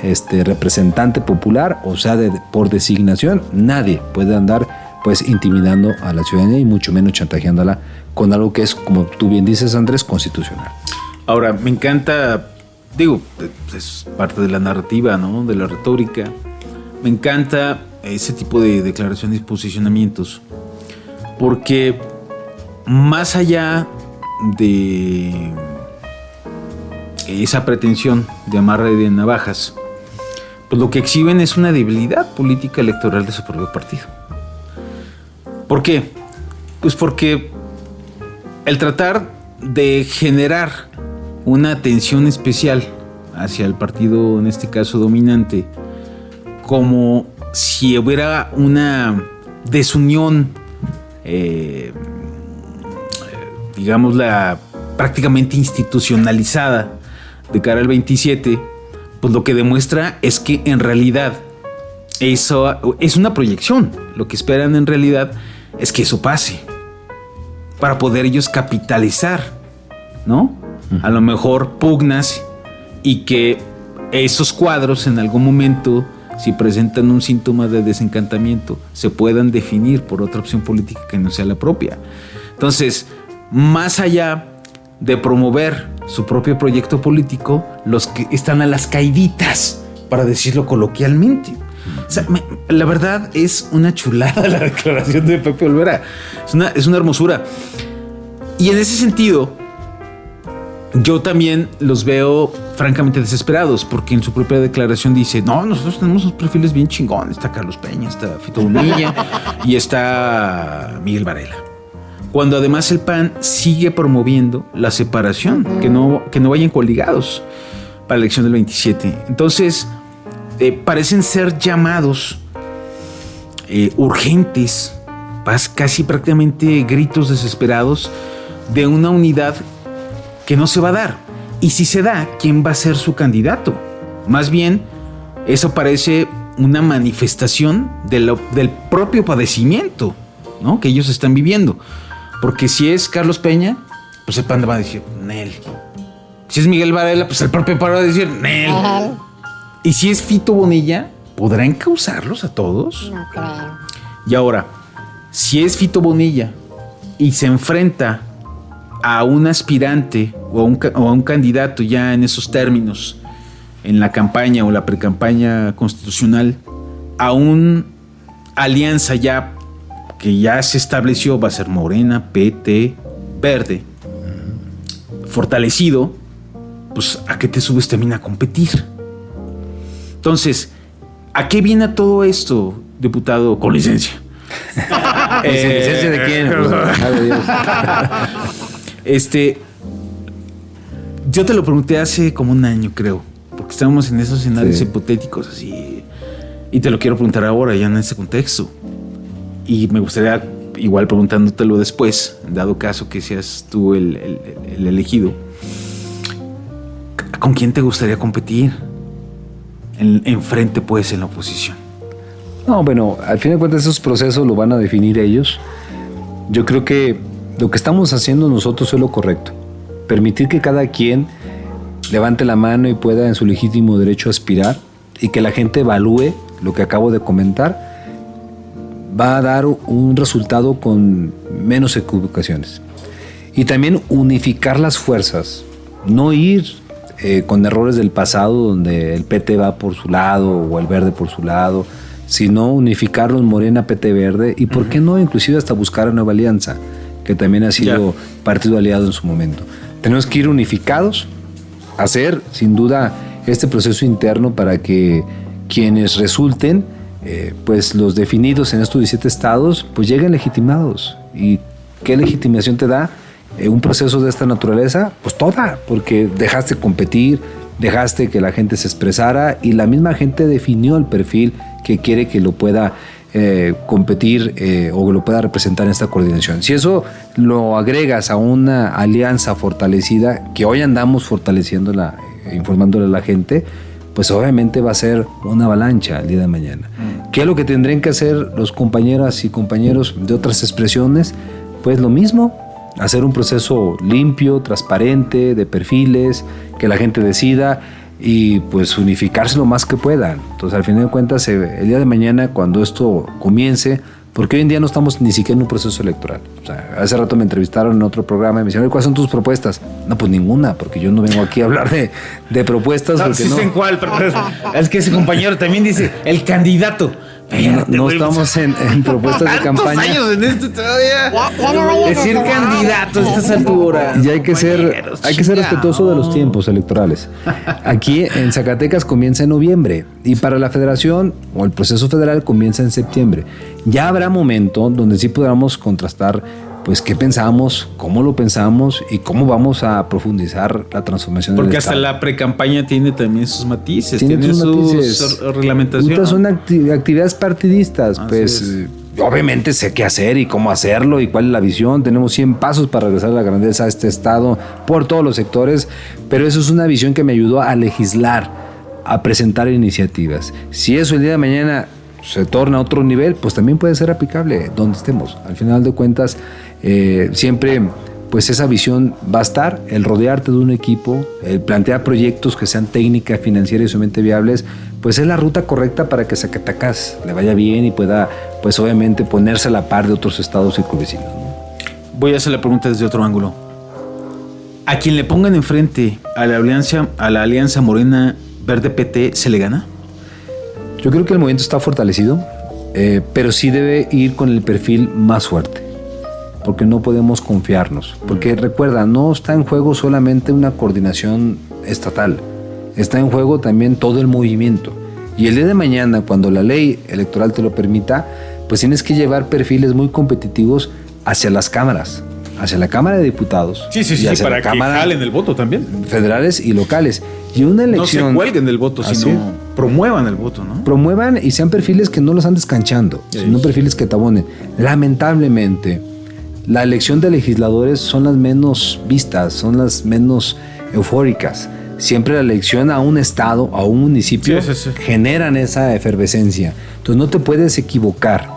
representante popular o sea por designación, nadie puede andar pues intimidando a la ciudadanía y mucho menos chantajeándola con algo que es, como tú bien dices, Andrés, constitucional. Ahora, me encanta, digo, es parte de la narrativa, ¿no? De la retórica. Me encanta ese tipo de declaraciones y posicionamientos, porque más allá de esa pretensión de amarre de navajas, pues lo que exhiben es una debilidad política electoral de su propio partido. ¿Por qué? Pues porque el tratar de generar una atención especial hacia el partido, en este caso dominante, como si hubiera una desunión, digámosla, prácticamente institucionalizada de cara al 27, pues lo que demuestra es que en realidad eso es una proyección. Lo que esperan en realidad es que eso pase para poder ellos capitalizar, ¿no? A lo mejor pugnas y que esos cuadros en algún momento, si presentan un síntoma de desencantamiento, se puedan definir por otra opción política que no sea la propia. Entonces, más allá de promover su propio proyecto político, los que están a las caiditas, para decirlo coloquialmente. O sea, la verdad es una chulada la declaración de Pepe Olvera. Es una hermosura. Y en ese sentido, yo también los veo francamente desesperados, porque en su propia declaración dice, no, nosotros tenemos unos perfiles bien chingones. Está Carlos Peña, está Fito Bonilla y está Miguel Varela. Cuando además el PAN sigue promoviendo la separación, que no vayan coligados para la elección del 27. Entonces, parecen ser llamados urgentes, casi prácticamente gritos desesperados de una unidad que no se va a dar. Y si se da, ¿quién va a ser su candidato? Más bien, eso parece una manifestación del propio padecimiento, ¿no?, que ellos están viviendo. Porque si es Carlos Peña, pues el PAN va a decir, Nel. Si es Miguel Varela, pues el propio PAN va a decir, Nel. Y si es Fito Bonilla, ¿podrá encauzarlos a todos? No creo. Y ahora, si es Fito Bonilla y se enfrenta a un aspirante o a un candidato ya en esos términos, en la campaña o la precampaña constitucional, a una alianza ya que ya se estableció, va a ser Morena, PT, Verde, fortalecido, pues ¿a qué te subes también a competir? Entonces, ¿a qué viene todo esto, diputado con licencia? ¿Licencia de quién? Yo te lo pregunté hace como un año, creo, porque estábamos en esos escenarios hipotéticos así, y te lo quiero preguntar ahora, ya en ese contexto. Y me gustaría, igual preguntándotelo después, dado caso que seas tú el elegido, ¿con quién te gustaría competir? Enfrente, pues, en la oposición. No, bueno, al fin de cuentas esos procesos lo van a definir ellos. Yo creo que lo que estamos haciendo nosotros es lo correcto. Permitir que cada quien levante la mano y pueda en su legítimo derecho aspirar, y que la gente evalúe lo que acabo de comentar, va a dar un resultado con menos equivocaciones. Y también unificar las fuerzas, no ir con errores del pasado donde el PT va por su lado o el Verde por su lado, sino unificarlos Morena, PT, Verde, y por qué no inclusive hasta buscar a Nueva Alianza, que también ha sido partido aliado en su momento. Tenemos que ir unificados, hacer sin duda este proceso interno para que quienes resulten pues los definidos en estos 17 estados pues lleguen legitimados. ¿Y qué legitimación te da? un proceso de esta naturaleza, pues toda, porque dejaste competir, dejaste que la gente se expresara y la misma gente definió el perfil que quiere que lo pueda competir o que lo pueda representar en esta coordinación. Si eso lo agregas a una alianza fortalecida, que hoy andamos fortaleciéndola, informándole a la gente, pues obviamente va a ser una avalancha el día de mañana. ¿Qué es lo que tendrían que hacer los compañeras y compañeros de otras expresiones? Pues lo mismo, hacer un proceso limpio, transparente, de perfiles, que la gente decida y pues unificarse lo más que puedan. Entonces, al final de cuentas, el día de mañana, cuando esto comience, porque hoy en día no estamos ni siquiera en un proceso electoral. O sea, hace rato me entrevistaron en otro programa y me dijeron, ¿cuáles son tus propuestas? No, pues ninguna, porque yo no vengo aquí a hablar de propuestas. No, porque sí sé en cuál, pero es que ese compañero también dice, el candidato. No estamos en propuestas de campaña. Años en esto todavía. Ya no vayas a Decir tomar. candidato a estas alturas. Y hay que ser respetuoso de los tiempos electorales. Aquí en Zacatecas comienza en noviembre y para la federación o el proceso federal comienza en septiembre. Ya habrá momento donde sí podamos contrastar pues qué pensamos, cómo lo pensamos y cómo vamos a profundizar la transformación del Porque hasta Estado. la precampaña tiene también sus matices, Tiene sus matices. reglamentación. Estas son actividades partidistas, Así pues es. obviamente sé qué hacer y cómo hacerlo y cuál es la visión. Tenemos 100 pasos para regresar a la grandeza de este estado por todos los sectores, pero eso es una visión que me ayudó a legislar, a presentar iniciativas. Si eso el día de mañana se torna a otro nivel, pues también puede ser aplicable donde estemos. Al final de cuentas, siempre pues esa visión va a estar, el rodearte de un equipo, el plantear proyectos que sean técnicas, financieras y sumamente viables, pues es la ruta correcta para que Zacatecas le vaya bien y pueda, pues obviamente, ponerse a la par de otros estados y vecinos, ¿no? Voy a hacer la pregunta desde otro ángulo. ¿A quien le pongan enfrente a la alianza Morena Verde PT se le gana? Yo creo que el movimiento está fortalecido, pero sí debe ir con el perfil más fuerte, porque no podemos confiarnos. Porque recuerda, no está en juego solamente una coordinación estatal, está en juego también todo el movimiento. Y el día de mañana, cuando la ley electoral te lo permita, pues tienes que llevar perfiles muy competitivos hacia las cámaras, hacia la Cámara de Diputados. Sí, y hacia para la que Cámara jalen el voto también. federales y locales. Y una elección... No se cuelguen del voto, Así sino es. promuevan el voto, ¿no? Promuevan y sean perfiles que no los andes canchando, sino perfiles que te abonen. Lamentablemente, la elección de legisladores son las menos vistas, son las menos eufóricas. Siempre la elección a un estado, a un municipio, Sí. generan esa efervescencia. Entonces no te puedes equivocar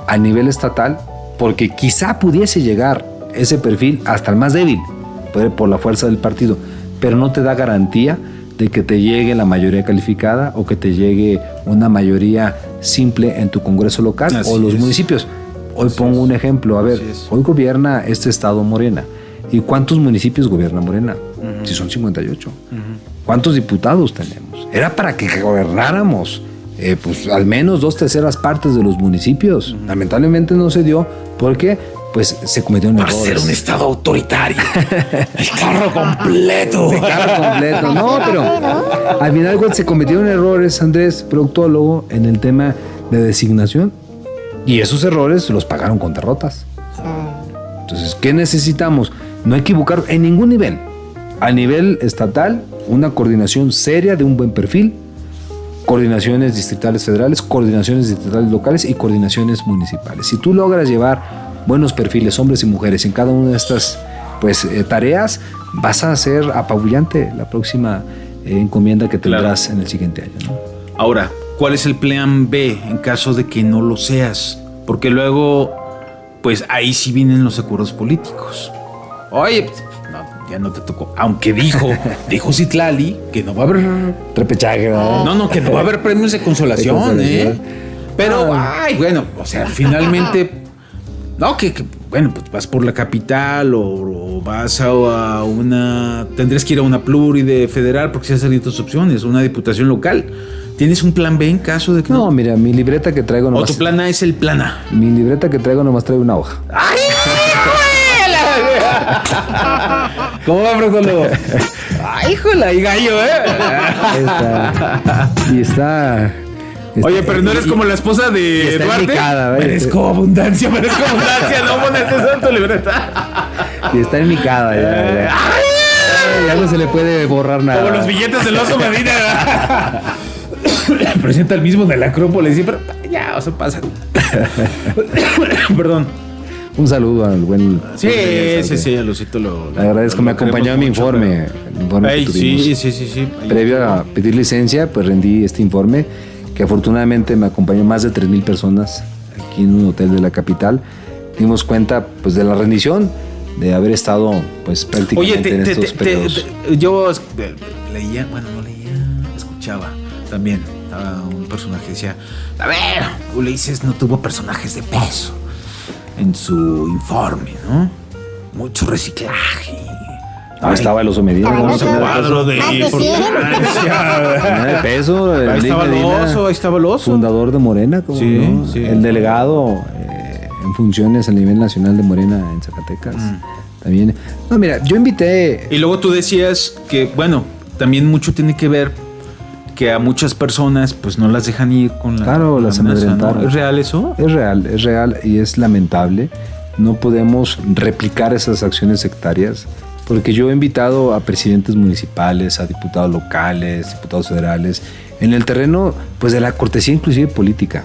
a nivel estatal, porque quizá pudiese llegar ese perfil hasta el más débil, por la fuerza del partido, pero no te da garantía de que te llegue la mayoría calificada o que te llegue una mayoría simple en tu congreso local Así o los es. municipios. Hoy pongo un ejemplo, a ver, Así es. hoy gobierna este estado Morena. ¿Y cuántos municipios gobierna Morena? Si son 58. ¿Cuántos diputados tenemos? Era para que gobernáramos pues al menos 2/3 partes de los municipios. Lamentablemente no se dio porque pues se cometieron Para errores. ser un estado autoritario. El carro completo. Claro, completo. No, pero al final se cometieron errores, Andrés, proctólogo, en el tema de designación. Y esos errores los pagaron con derrotas. Entonces, ¿qué necesitamos? No equivocar en ningún nivel. A nivel estatal, una coordinación seria de un buen perfil, coordinaciones distritales federales, coordinaciones distritales locales y coordinaciones municipales. Si tú logras llevar buenos perfiles, hombres y mujeres, en cada una de estas tareas, vas a ser apabullante la próxima encomienda que tendrás en el siguiente año, ¿no? Ahora, ¿cuál es el plan B en caso de que no lo seas? Porque luego, pues ahí sí vienen los acuerdos políticos. Oye, pues, no, ya no te tocó. Aunque dijo Citlali que no va a haber... Repechaje, ¿verdad? No, que no va a haber premios de consolación, ¿eh? Pero, ay, bueno, o sea, finalmente... No, bueno, pues vas por la capital o vas a una... Tendrías que ir a una pluride federal porque se han tus opciones, una diputación local. ¿Tienes un plan B en caso de que No, mira, mi libreta que traigo O nomás... tu plan A es el plan A. Mi libreta que traigo nomás trae una hoja. ¡Ay! ¿Cómo va, proctólogo? ¡Ay, híjola! Y gallo, Y está... Oye, pero no eres como la esposa de está Duarte. indicada, ¿ves? Merezco abundancia, no pones eso en tu libreta. Y está en mi cara. Ya no se le puede borrar nada. Como los billetes del Oso Medina. Presenta el mismo de la Acrópolis. Sí, pero ya, o sea, pasa. Perdón. Un saludo al buen... Sí, a Lucito lo Le agradezco, me acompañó en mi informe. El informe que tuvimos. Sí. Previo a pedir licencia, pues rendí este informe, que afortunadamente me acompañó más de 3,000 personas aquí en un hotel de la capital. Dimos cuenta, pues, de la rendición, de haber estado, pues, prácticamente en estos periodos. Yo leía, escuchaba también a un personaje que decía, a ver, Ulises no tuvo personajes de peso en su informe, ¿no? Mucho reciclaje. Estaba el Oso Medina. Estaba el ¿no? Oso. Cuadro de Importancia. De peso. Ahí estaba el Oso. Fundador de Morena, como, Sí, ¿no? sí. El delegado en funciones a nivel nacional de Morena en Zacatecas. También. No, mira, yo invité... Y luego tú decías que, bueno, también mucho tiene que ver que a muchas personas pues no las dejan ir con la... Claro, las amenaza, ¿no? amedrentaron. ¿Es real eso? Es real y es lamentable. No podemos replicar esas acciones sectarias, porque yo he invitado a presidentes municipales, a diputados locales, diputados federales, en el terreno pues de la cortesía inclusive política.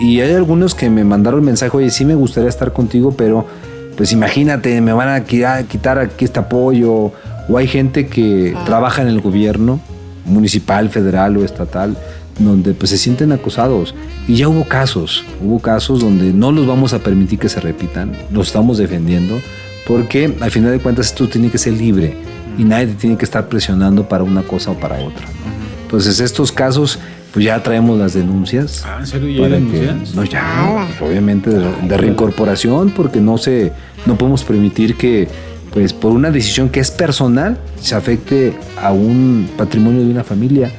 Y hay algunos que me mandaron mensaje, oye, sí me gustaría estar contigo, pero pues imagínate, me van a quitar aquí este apoyo. O hay gente que trabaja en el gobierno municipal, federal o estatal, donde pues se sienten acosados. Y ya hubo casos donde no los vamos a permitir que se repitan, los estamos defendiendo, porque al final de cuentas esto tiene que ser libre y nadie te tiene que estar presionando para una cosa o para otra. Entonces estos casos, pues ya traemos las denuncias. ¿En serio ya hay denuncias? No, ya, obviamente de reincorporación, porque no podemos permitir que, pues por una decisión que es personal, se afecte a un patrimonio de una familia.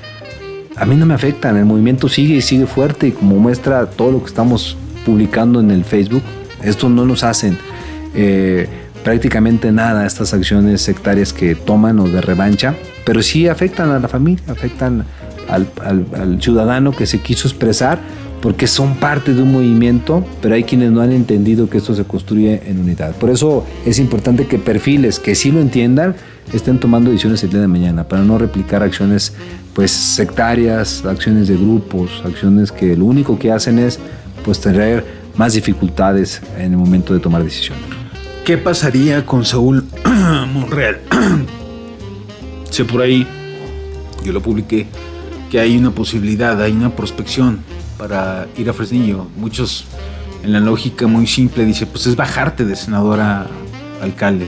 A mí no me afectan, el movimiento sigue y sigue fuerte, y como muestra todo lo que estamos publicando en el Facebook, esto no nos hacen prácticamente nada, estas acciones sectarias que toman o de revancha, pero sí afectan a la familia, afectan al ciudadano que se quiso expresar, porque son parte de un movimiento, pero hay quienes no han entendido que esto se construye en unidad. Por eso es importante que perfiles que sí lo entiendan estén tomando decisiones el día de mañana, para no replicar acciones pues sectarias, acciones de grupos, acciones que lo único que hacen es pues traer más dificultades en el momento de tomar decisiones. ¿Qué pasaría con Saúl Monreal? Sé por ahí, yo lo publiqué, que hay una posibilidad, hay una prospección para ir a Fresnillo. Muchos, en la lógica muy simple, dicen, pues es bajarte de senador a alcalde.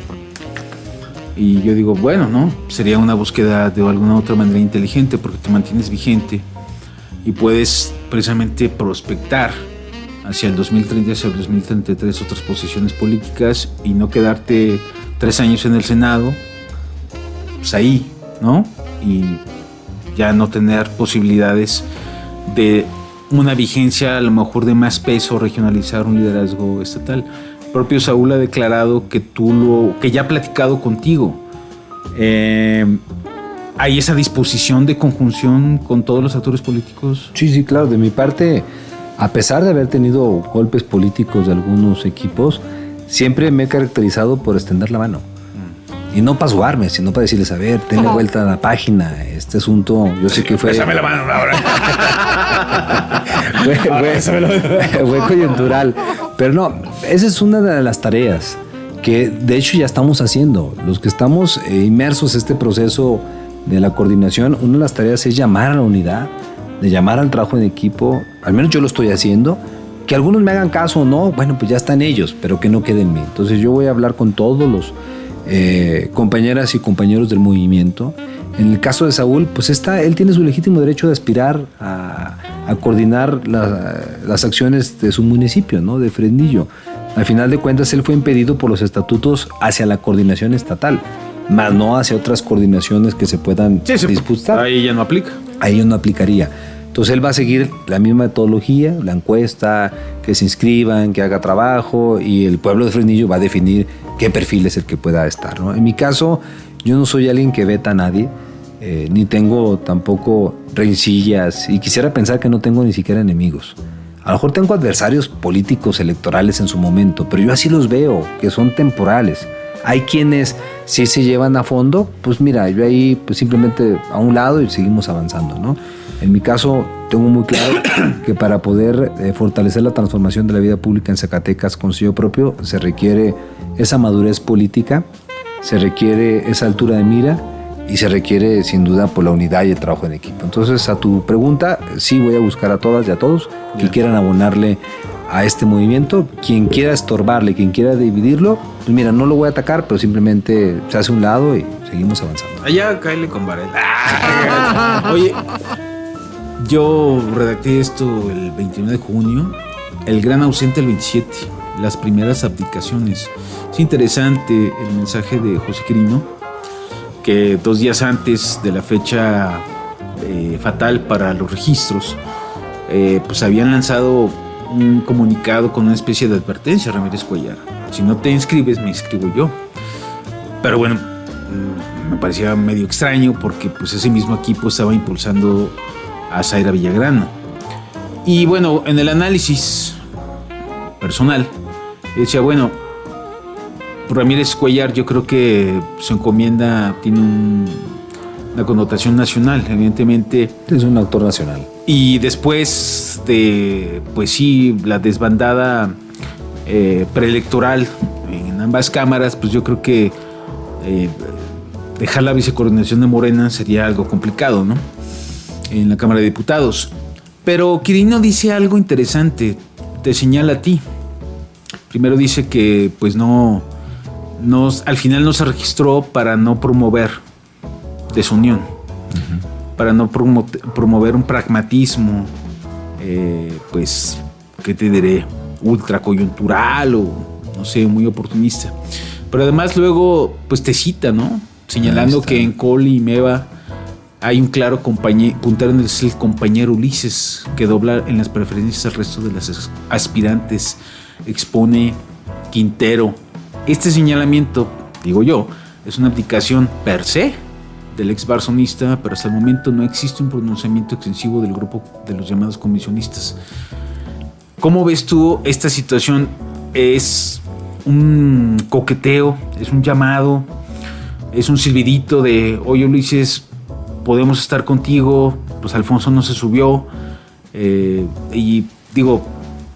Y yo digo, bueno, ¿no? Sería una búsqueda de alguna otra manera inteligente, porque te mantienes vigente y puedes precisamente prospectar hacia el 2030, hacia el 2033 otras posiciones políticas y no quedarte 3 años en el Senado, pues ahí, ¿no? Y ya no tener posibilidades de una vigencia a lo mejor de más peso, regionalizar un liderazgo estatal. El propio Saúl ha declarado que que ya ha platicado contigo. ¿Hay esa disposición de conjunción con todos los actores políticos? Sí, claro, de mi parte, a pesar de haber tenido golpes políticos de algunos equipos, siempre me he caracterizado por extender la mano. Y no para subarme, sino para decirles, a ver, tenle vuelta a la página. Este asunto, yo sé que fue... Pésame la mano ahora. fue coyuntural. Pero no, esa es una de las tareas que de hecho ya estamos haciendo. Los que estamos inmersos en este proceso de la coordinación, una de las tareas es llamar a la unidad, de llamar al trabajo en equipo. Al menos yo lo estoy haciendo. Que algunos me hagan caso o no, bueno, pues ya están ellos, pero que no quede en mí. Entonces yo voy a hablar con todos los compañeras y compañeros del movimiento. En el caso de Saúl, pues él tiene su legítimo derecho de aspirar a coordinar las acciones de su municipio, ¿no? De Fresnillo. Al final de cuentas, él fue impedido por los estatutos hacia la coordinación estatal, más no hacia otras coordinaciones que se puedan disputar. Ahí ya no aplica. Ahí ya no aplicaría. Entonces él va a seguir la misma metodología, la encuesta, que se inscriban, que haga trabajo, y el pueblo de Fresnillo va a definir qué perfil es el que pueda estar, ¿no? En mi caso, yo no soy alguien que veta a nadie, ni tengo tampoco rencillas, y quisiera pensar que no tengo ni siquiera enemigos. A lo mejor tengo adversarios políticos electorales en su momento, pero yo así los veo, que son temporales. Hay quienes sí se llevan a fondo, pues mira, yo ahí pues simplemente a un lado y seguimos avanzando, ¿no? En mi caso, tengo muy claro que para poder fortalecer la transformación de la vida pública en Zacatecas con sello propio, se requiere esa madurez política, se requiere esa altura de mira y se requiere sin duda por la unidad y el trabajo en equipo. Entonces, a tu pregunta, sí voy a buscar a todas y a todos que quieran abonarle a este movimiento. Quien quiera estorbarle, quien quiera dividirlo, pues mira, no lo voy a atacar, pero simplemente se hace a un lado y seguimos avanzando. Allá cáele con Varela. Oye, yo redacté esto el 29 de junio, el gran ausente el 27, las primeras abdicaciones. Es interesante el mensaje de José Quirino, que 2 días antes de la fecha fatal para los registros, pues habían lanzado un comunicado con una especie de advertencia a Ramírez Cuellar. Si no te inscribes, me inscribo yo. Pero bueno, me parecía medio extraño porque pues ese mismo equipo estaba impulsando a Zaira Villagrán. Y bueno, en el análisis personal, decía, bueno, Ramírez Cuellar, yo creo que su encomienda tiene una connotación nacional, evidentemente. Es un autor nacional. Y después de, pues sí, la desbandada preelectoral en ambas cámaras, pues yo creo que dejar la vicecoordinación de Morena sería algo complicado, ¿no? En la Cámara de Diputados. Pero Quirino dice algo interesante, te señala a ti. Primero dice que pues al final no se registró para no promover desunión, para no promover un pragmatismo, pues, ¿qué te diré? Ultracoyuntural o, no sé, muy oportunista. Pero además luego, pues te cita, ¿no? Señalando que en Col y Meva hay un claro puntero, es el compañero Ulises, que dobla en las preferencias al resto de las aspirantes, expone Quintero. Este señalamiento, digo yo, es una abdicación per se del ex barzonista, pero hasta el momento no existe un pronunciamiento extensivo del grupo de los llamados comisionistas. ¿Cómo ves tú esta situación? ¿Es un coqueteo? ¿Es un llamado? ¿Es un silbidito de, oye Ulises, podemos estar contigo? Pues Alfonso no se subió. Y digo,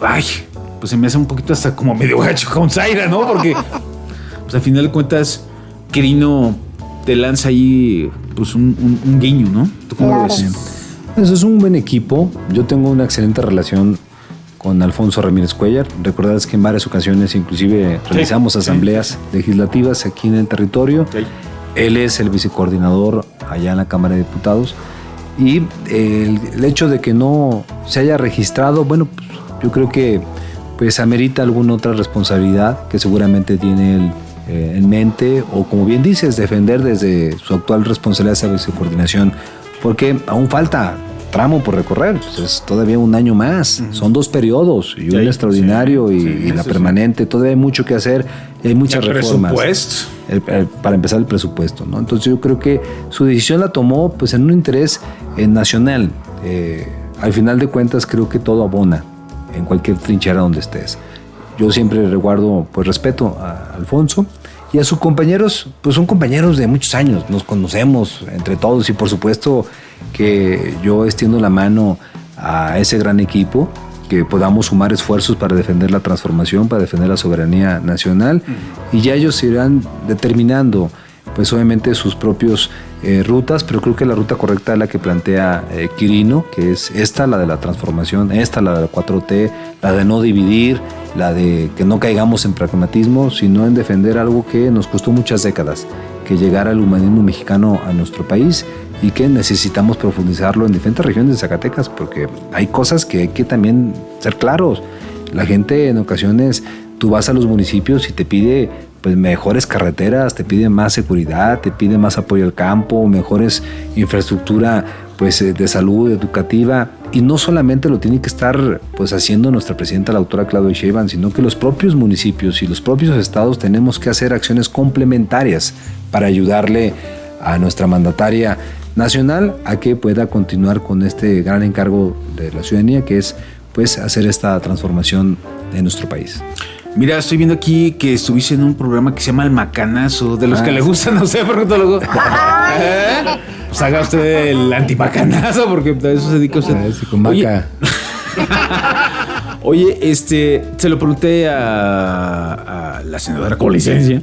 ay, pues se me hace un poquito hasta como medio gacho con Zaira, ¿no? Porque pues al final de cuentas Quirino te lanza ahí pues un guiño, ¿no? ¿Tú cómo lo ves? Eso es un buen equipo. Yo tengo una excelente relación con Alfonso Ramírez Cuellar. Recordarás que en varias ocasiones inclusive realizamos asambleas legislativas aquí en el territorio. Él es el vicecoordinador allá en la Cámara de Diputados. Y el hecho de que no se haya registrado, bueno, pues, yo creo que pues amerita alguna otra responsabilidad que seguramente tiene él en mente, o como bien dices, defender desde su actual responsabilidad esa vicecoordinación, porque aún falta tramo por recorrer, pues es todavía un año más, son 2 periodos y un extraordinario y la permanente, todavía hay mucho que hacer y hay muchas reformas. Presupuesto. Para empezar el presupuesto, ¿no? Entonces yo creo que su decisión la tomó pues en un interés nacional. Al final de cuentas creo que todo abona en cualquier trinchera donde estés. Yo siempre reguardo pues respeto a Alfonso y a sus compañeros, pues son compañeros de muchos años, nos conocemos entre todos y por supuesto que yo extiendo la mano a ese gran equipo, que podamos sumar esfuerzos para defender la transformación, para defender la soberanía nacional y ya ellos irán determinando pues obviamente sus propios rutas, pero creo que la ruta correcta es la que plantea Quirino, que es esta, la de la transformación, esta, la de la 4T, la de no dividir, la de que no caigamos en pragmatismo, sino en defender algo que nos costó muchas décadas, que llegara el humanismo mexicano a nuestro país y que necesitamos profundizarlo en diferentes regiones de Zacatecas, porque hay cosas que hay que también ser claros. La gente en ocasiones, tú vas a los municipios y te pide pues mejores carreteras, te pide más seguridad, te pide más apoyo al campo, mejores infraestructura pues de salud, educativa, y no solamente lo tiene que estar pues haciendo nuestra presidenta, la doctora Claudia Sheinbaum, sino que los propios municipios y los propios estados tenemos que hacer acciones complementarias para ayudarle a nuestra mandataria nacional a que pueda continuar con este gran encargo de la ciudadanía, que es pues hacer esta transformación en nuestro país. Mira, estoy viendo aquí que estuviste en un programa que se llama El Macanazo, de los que le gustan, no sé, proctólogo. Pues haga usted el antimacanazo, porque a eso se dedica usted. Sí, con maca. Oye, se lo pregunté a la senadora con licencia,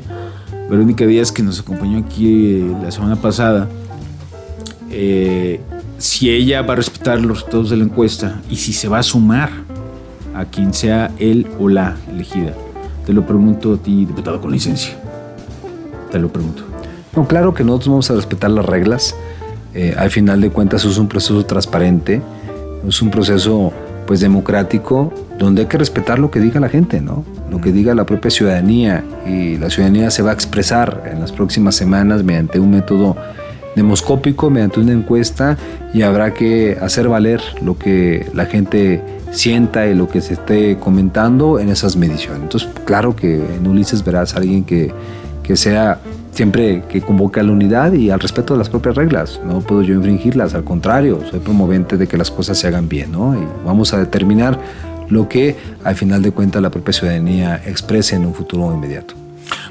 Verónica Díaz, que nos acompañó aquí la semana pasada, si ella va a respetar los resultados de la encuesta y si se va a sumar a quien sea él o la elegida. Te lo pregunto a ti, diputado con licencia. Te lo pregunto. No, claro que nosotros vamos a respetar las reglas. Al final de cuentas es un proceso transparente, es un proceso pues democrático, donde hay que respetar lo que diga la gente, ¿no? Lo que diga la propia ciudadanía, y la ciudadanía se va a expresar en las próximas semanas mediante un método demoscópico, mediante una encuesta, y habrá que hacer valer lo que la gente sienta y lo que se esté comentando en esas mediciones. Entonces, claro que en Ulises verás a alguien que sea siempre que convoque a la unidad y al respeto de las propias reglas. No puedo yo infringirlas, al contrario, soy promovente de que las cosas se hagan bien, ¿no? Y vamos a determinar lo que al final de cuentas la propia ciudadanía exprese en un futuro inmediato.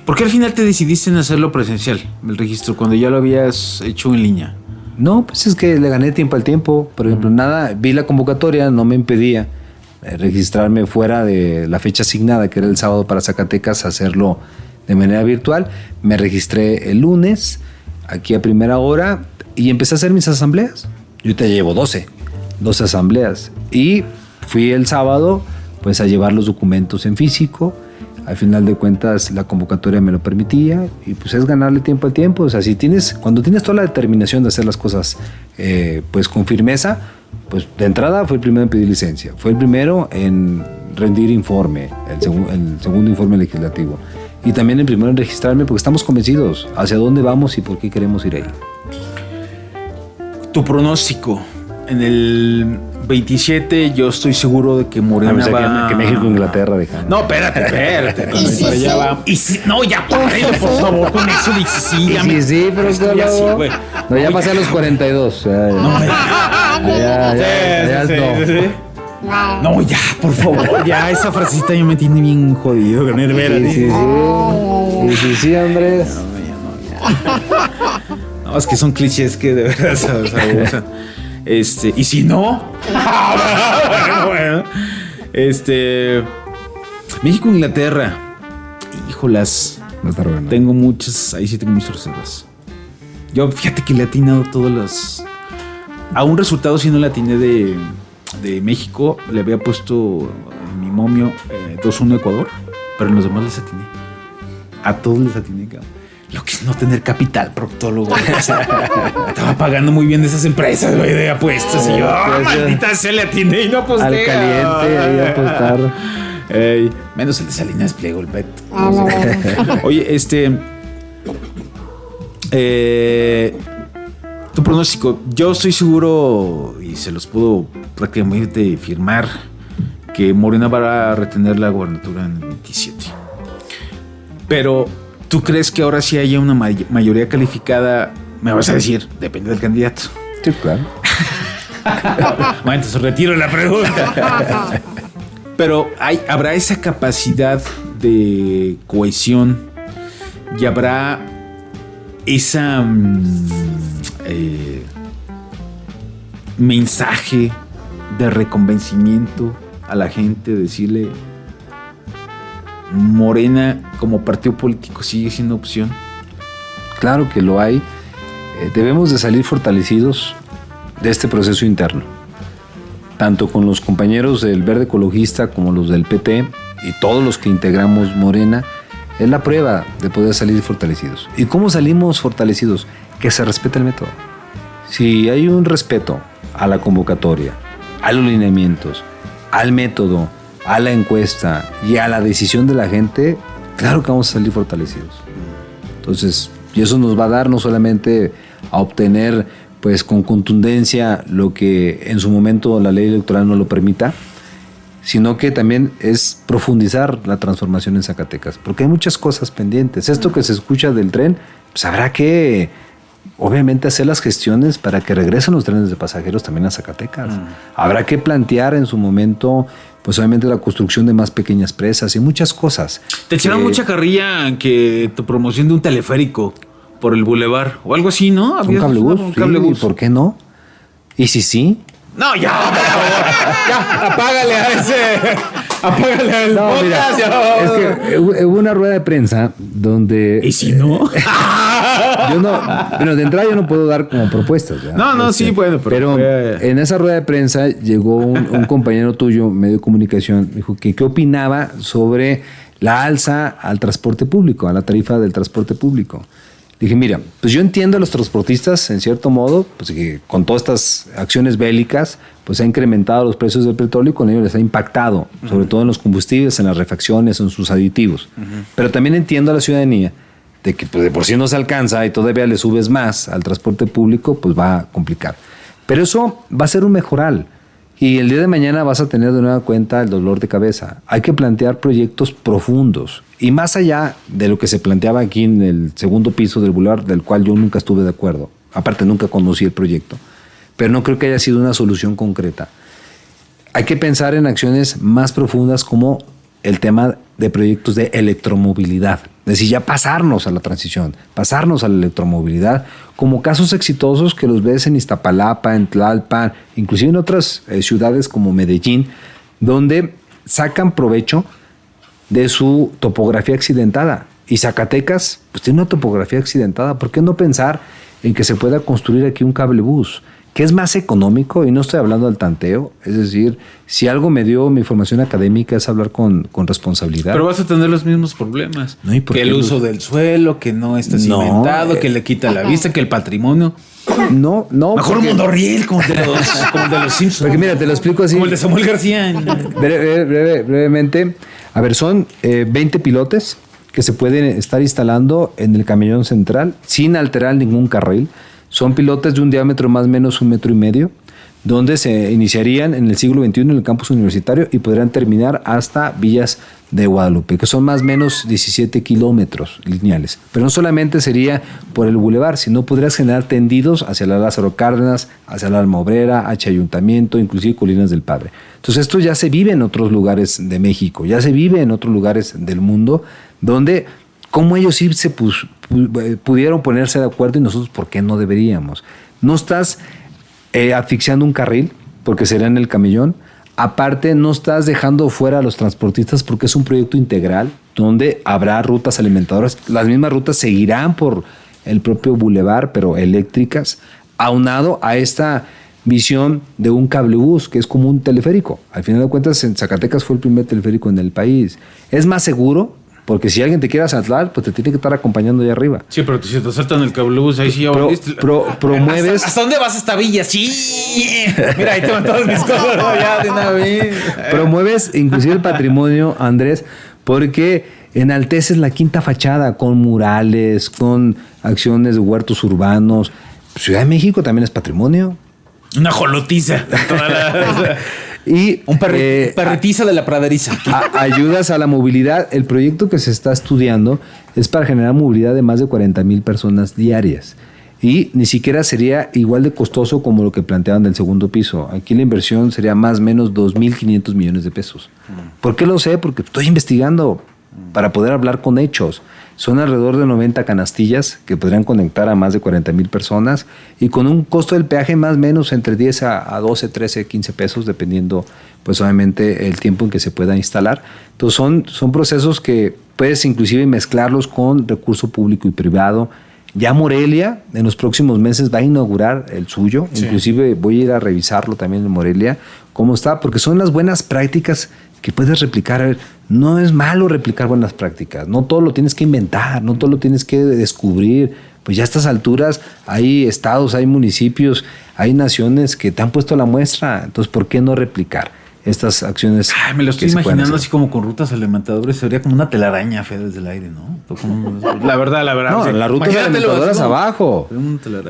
¿Por qué al final te decidiste en hacerlo presencial, el registro, cuando ya lo habías hecho en línea? No, pues es que le gané tiempo al tiempo. Por ejemplo, vi la convocatoria, no me impedía registrarme fuera de la fecha asignada, que era el sábado para Zacatecas, hacerlo de manera virtual. Me registré el lunes, aquí a primera hora, y empecé a hacer mis asambleas. Yo te llevo 12 asambleas. Y fui el sábado pues a llevar los documentos en físico. Al final de cuentas la convocatoria me lo permitía, y pues es ganarle tiempo al tiempo. O sea, cuando tienes toda la determinación de hacer las cosas pues con firmeza, pues de entrada fue el primero en pedir licencia, fue el primero en rendir informe, el segundo informe legislativo, y también el primero en registrarme, porque estamos convencidos hacia dónde vamos y por qué queremos ir ahí. Tu pronóstico en el 27, yo estoy seguro de que Morena va... que México, Inglaterra, dejan. No, espérate. ¿Y si Pero ya sí? va. Y si, no, ya párale, por favor, con eso de sí, ya me... Sí, pero Estoy así, güey. no, ya pasé a los 42. Ya No, ya, por favor, ya, esa frasecita ya me tiene bien jodido, Ganer Vera. Sí, Andrés. No, es que son clichés que de verdad se usan. Y si no, bueno. México, Inglaterra. Híjolas. Va a estar bueno. Tengo muchas reservas. Yo, fíjate que le he atinado todas las... A un resultado sí no le atiné de México. Le había puesto en mi momio 2-1 Ecuador, pero en los demás les atiné. A todos les atiné, cabrón. Lo que es no tener capital, proctólogo. O sea, estaba pagando muy bien de esas empresas, güey, de apuestas. Y yo, maldita sea, le atiné y no aposté. Al caliente, ahí a apostar. Ey, menos el de Salinas Pliego, el bet. No. Oye, tu pronóstico, yo estoy seguro, y se los puedo prácticamente firmar, que Morena va a retener la gobernatura en el 27. Pero, ¿tú crees que ahora sí haya una mayoría calificada? Me vas a decir, depende del candidato. Sí, claro. Bueno, entonces retiro la pregunta. Pero habrá esa capacidad de cohesión y habrá esa mensaje de reconvencimiento a la gente, decirle Morena como partido político sigue siendo opción. Claro que lo hay. Debemos de salir fortalecidos de este proceso interno, tanto con los compañeros del Verde Ecologista como los del PT y todos los que integramos Morena. Es la prueba de poder salir fortalecidos. ¿Y cómo salimos fortalecidos? Que se respete el método. Si hay un respeto a la convocatoria, a los lineamientos, al método, a la encuesta y a la decisión de la gente, claro que vamos a salir fortalecidos. Entonces, y eso nos va a dar no solamente a obtener pues con contundencia lo que en su momento la ley electoral no lo permita, sino que también es profundizar la transformación en Zacatecas, porque hay muchas cosas pendientes. Esto que se escucha del tren, pues habrá que obviamente hacer las gestiones para que regresen los trenes de pasajeros también a Zacatecas. Habrá que plantear en su momento pues obviamente la construcción de más pequeñas presas y muchas cosas. Te echaron mucha carrilla en que tu promoción de un teleférico por el bulevar o algo así, ¿no? Un cablebús, Un cablebús. ¿por qué no? ¿Y si sí? No, ya, por favor. Ya, apágale a ese. Apágale al No, mira, podcast. Ya. es que hubo una rueda de prensa donde... ¿Y si no? Yo no, bueno, de entrada yo no puedo dar como propuestas. ¿verdad? No, sí, bueno, pero en esa rueda de prensa llegó un compañero tuyo, medio de comunicación, dijo que qué opinaba sobre la alza al transporte público, a la tarifa del transporte público. Dije, mira, pues yo entiendo a los transportistas, en cierto modo, pues que con todas estas acciones bélicas, pues ha incrementado los precios del petróleo y con ello les ha impactado, sobre todo en los combustibles, en las refacciones, en sus aditivos. Pero también entiendo a la ciudadanía de que pues, de por sí no se alcanza y todavía le subes más al transporte público, pues va a complicar. Pero eso va a ser un mejoral. Y el día de mañana vas a tener de nueva cuenta el dolor de cabeza. Hay que plantear proyectos profundos. Y más allá de lo que se planteaba aquí en el segundo piso del Boulevard, del cual yo nunca estuve de acuerdo. Aparte, nunca conocí el proyecto. Pero no creo que haya sido una solución concreta. Hay que pensar en acciones más profundas como el tema de proyectos de electromovilidad. Es decir, ya pasarnos a la transición, pasarnos a la electromovilidad, como casos exitosos que los ves en Iztapalapa, en Tlalpan, inclusive en otras ciudades como Medellín, donde sacan provecho de su topografía accidentada. Y Zacatecas, pues tiene una topografía accidentada. ¿Por qué no pensar en que se pueda construir aquí un cablebús? Que es más económico, y no estoy hablando del tanteo, es decir, si algo me dio mi formación académica es hablar con responsabilidad. Pero vas a tener los mismos problemas. No, ¿y por que qué el uso del suelo, que no está cimentado, que le quita la vista, que el patrimonio. No. Mejor un mundo riel como el de los Simpsons. Porque mira, te lo explico así. Como el de Samuel García. Brevemente. A ver, son 20 pilotes que se pueden estar instalando en el camellón central sin alterar ningún carril. Son pilotes de un diámetro más o menos 1,5 metros, donde se iniciarían en el siglo XXI en el campus universitario y podrán terminar hasta Villas de Guadalupe, que son más o menos 17 kilómetros lineales. Pero no solamente sería por el bulevar, sino podrías generar tendidos hacia la Lázaro Cárdenas, hacia la Alma Obrera, hacia Ayuntamiento, inclusive Colinas del Padre. Entonces esto ya se vive en otros lugares de México, ya se vive en otros lugares del mundo, donde cómo ellos sí se pudieron ponerse de acuerdo y nosotros por qué no deberíamos. No estás asfixiando un carril, porque será en el camellón. Aparte, no estás dejando fuera a los transportistas porque es un proyecto integral donde habrá rutas alimentadoras. Las mismas rutas seguirán por el propio bulevar, pero eléctricas, aunado a esta visión de un cablebús, que es como un teleférico. Al final de cuentas, en Zacatecas fue el primer teleférico en el país. Es más seguro, porque si alguien te quiere asaltar, pues te tiene que estar acompañando allá arriba. Sí, pero si te asaltan el cablebús, ahí sí ya volviste. Promueves... ¿Hasta dónde vas? Hasta Villa, sí. Mira, ahí te van todas mis cosas, ¿no? Ya de una vez. Promueves inclusive el patrimonio, Andrés, porque enalteces la quinta fachada con murales, con acciones de huertos urbanos. Ciudad de México también es patrimonio. Una jolotiza. Y un perretiza de la praderiza. Ayudas a la movilidad. El proyecto que se está estudiando es para generar movilidad de más de 40,000 personas diarias. Y ni siquiera sería igual de costoso como lo que planteaban del segundo piso. Aquí la inversión sería más o menos 2,500 millones de pesos. ¿Por qué lo sé? Porque estoy investigando para poder hablar con hechos. Son alrededor de 90 canastillas que podrían conectar a más de 40,000 personas y con un costo del peaje más o menos entre 10 a 12, 13, 15 pesos, dependiendo pues obviamente el tiempo en que se pueda instalar. Entonces son procesos que puedes inclusive mezclarlos con recurso público y privado. Ya Morelia en los próximos meses va a inaugurar el suyo, sí. Inclusive voy a ir a revisarlo también en Morelia, cómo está, porque son las buenas prácticas que puedes replicar. No es malo replicar buenas prácticas, no todo lo tienes que inventar, no todo lo tienes que descubrir. Pues ya a estas alturas hay estados, hay municipios, hay naciones que te han puesto la muestra, entonces ¿por qué no replicar estas acciones? Ay, me lo estoy imaginando así como con rutas alimentadores, sería como una telaraña fea desde el aire, ¿no? La verdad. No, o sea, las rutas alimentadoras abajo.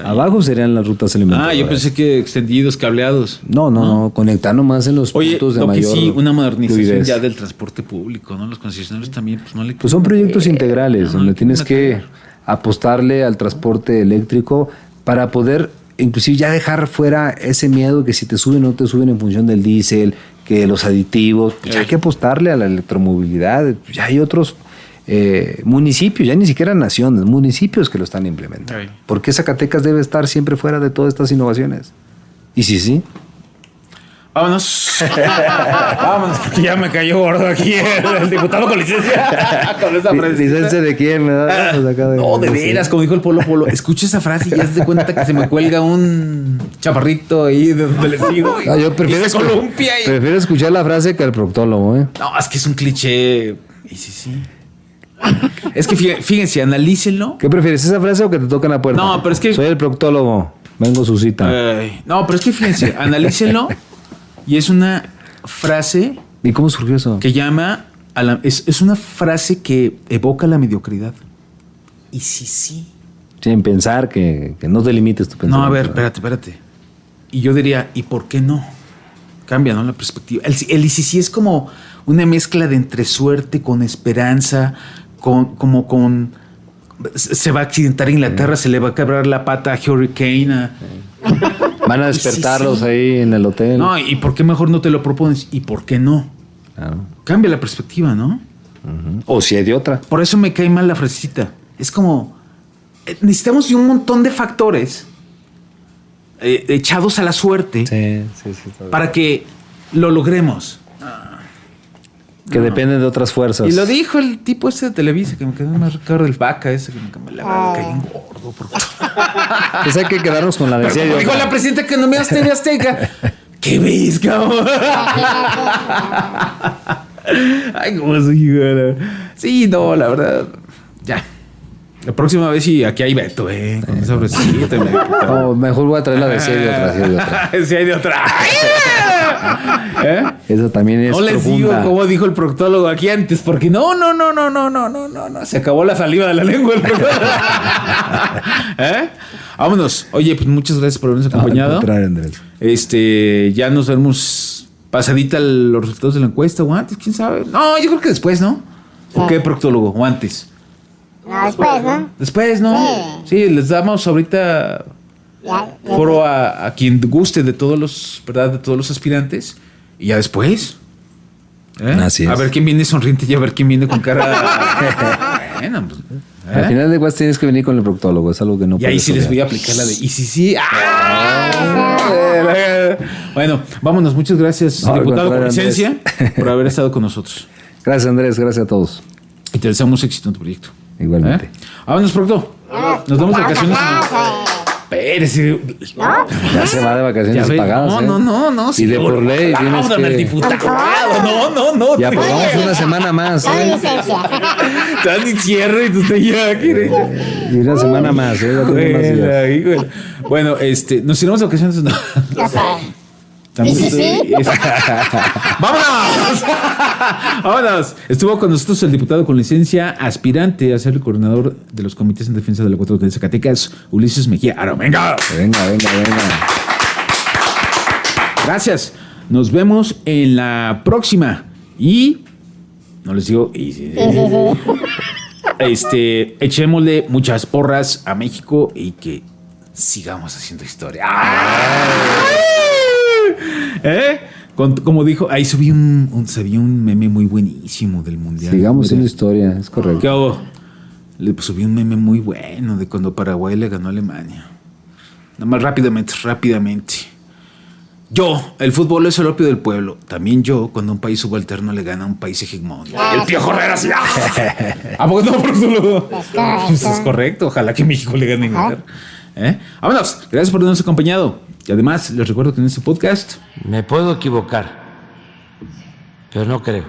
Abajo serían las rutas alimentadoras. Yo pensé que extendidos, cableados. No, conectar nomás en los puntos de mayor. Sí, una modernización fluidez. Ya del transporte público, ¿no? Los concesionarios también, pues no le... Pues son proyectos integrales, donde tienes que apostarle al transporte eléctrico para poder inclusive ya dejar fuera ese miedo que si te suben o no te suben en función del diésel, que los aditivos, pues ya hay que apostarle a la electromovilidad. Ya hay otros municipios, ya ni siquiera naciones, municipios que lo están implementando. ¿Por qué Zacatecas debe estar siempre fuera de todas estas innovaciones? Y sí. Vámonos. Vámonos, porque ya me cayó gordo aquí el diputado con licencia. Con esa frase. ¿Licencia de quién? No, de veras, como dijo el Polo. Escucha esa frase y ya se da cuenta que se me cuelga un chaparrito ahí de donde le sigo. No, yo prefiero, prefiero escuchar la frase que el proctólogo, ¿eh? No, es que es un cliché. Y sí. Es que fíjense, analícenlo. ¿Qué prefieres, esa frase o que te toquen la puerta? No, pero es que... Soy el proctólogo, vengo su cita. No, pero es que fíjense, analícenlo. Y es una frase... ¿Y cómo surgió eso? Que llama... Es una frase que evoca la mediocridad. Y sí. Sin pensar que no te limites tu pensamiento. No, a ver, espérate. Y yo diría, ¿y por qué no? Cambia, ¿no? La perspectiva. El y sí es como una mezcla de entre suerte con esperanza, con se va a accidentar Inglaterra, se le va a quebrar la pata a Hurricane. Van a despertarlos ahí en el hotel. No, ¿y por qué mejor no te lo propones? ¿Y por qué no? Claro. Cambia la perspectiva, ¿no? O si hay de otra. Por eso me cae mal la frasecita. Es como... necesitamos un montón de factores echados a la suerte para que lo logremos. Que dependen de otras fuerzas. Y lo dijo el tipo ese de Televisa, que me quedó más Ricardo del Vaca, ese que me cae bien gordo. Pues hay que quedarnos con la de serio. Dijo la presidenta que no me haste de Azteca. ¿Qué ves, cabrón? Ay, cómo soy, güey. Sí, no, la verdad. Ya. La próxima vez sí, aquí hay Beto, con esa fresita. No, mejor voy a traer la de serie otra. Sí, hay de otra. Eso también es no les profunda. digo como dijo el proctólogo aquí antes, porque no. Se acabó la saliva de la lengua del proctólogo. Vámonos. Oye, pues muchas gracias por habernos acompañado. Andrés. Ya nos vemos pasadita los resultados de la encuesta o antes, quién sabe. No, yo creo que después, ¿no? ¿O qué, proctólogo? ¿O antes? No, después, ¿no? Después, ¿no? Sí, les damos ahorita foro a quien guste de todos los, ¿verdad? De todos los aspirantes. Y ya después. Así es. A ver quién viene sonriente y a ver quién viene con cara. Bueno, pues, Al final de cuentas tienes que venir con el proctólogo, es algo que no y ahí puedes sí les voy a aplicar la de y sí. Bueno, vámonos. Muchas gracias, No, diputado con Andrés. licencia, por haber estado con nosotros. Gracias, Andrés, gracias a todos. Y te deseamos éxito en tu proyecto. Igualmente. Vámonos, procto. Nos vemos de vacaciones. Espérese. Ya se va de vacaciones pagadas. No. Y de por ley tienes al que... diputado. No. Ya aprobamos una semana más. Con licencia. Estás ni cierre y tú te ya quieres. Y una semana más. Ya tengo más días. Bueno, nos iremos de vacaciones. No. Ya saben. También ¿Y sí? ¡Vámonos! Estuvo con nosotros el diputado con licencia, aspirante a ser el coordinador de los comités en defensa de la 4T de Zacatecas, Ulises Mejía. ¡Ahora, venga! Venga. Gracias. Nos vemos en la próxima. Y... no les digo... echémosle muchas porras a México y que sigamos haciendo historia. Como dijo, ahí se vio un meme muy buenísimo del mundial. Sigamos en la historia, es correcto. ¿Qué hago? Le subí un meme muy bueno de cuando Paraguay le ganó a Alemania. Nada más rápidamente. El fútbol es el opio del pueblo. También yo, cuando un país subalterno le gana a un país hegemónico. El Pío Herrera así. ¿A poco no? Pues es correcto. Ojalá que México le gane a Inglaterra. Vámonos. Gracias por habernos acompañado. Y además, les recuerdo que en este podcast... Me puedo equivocar, pero no creo.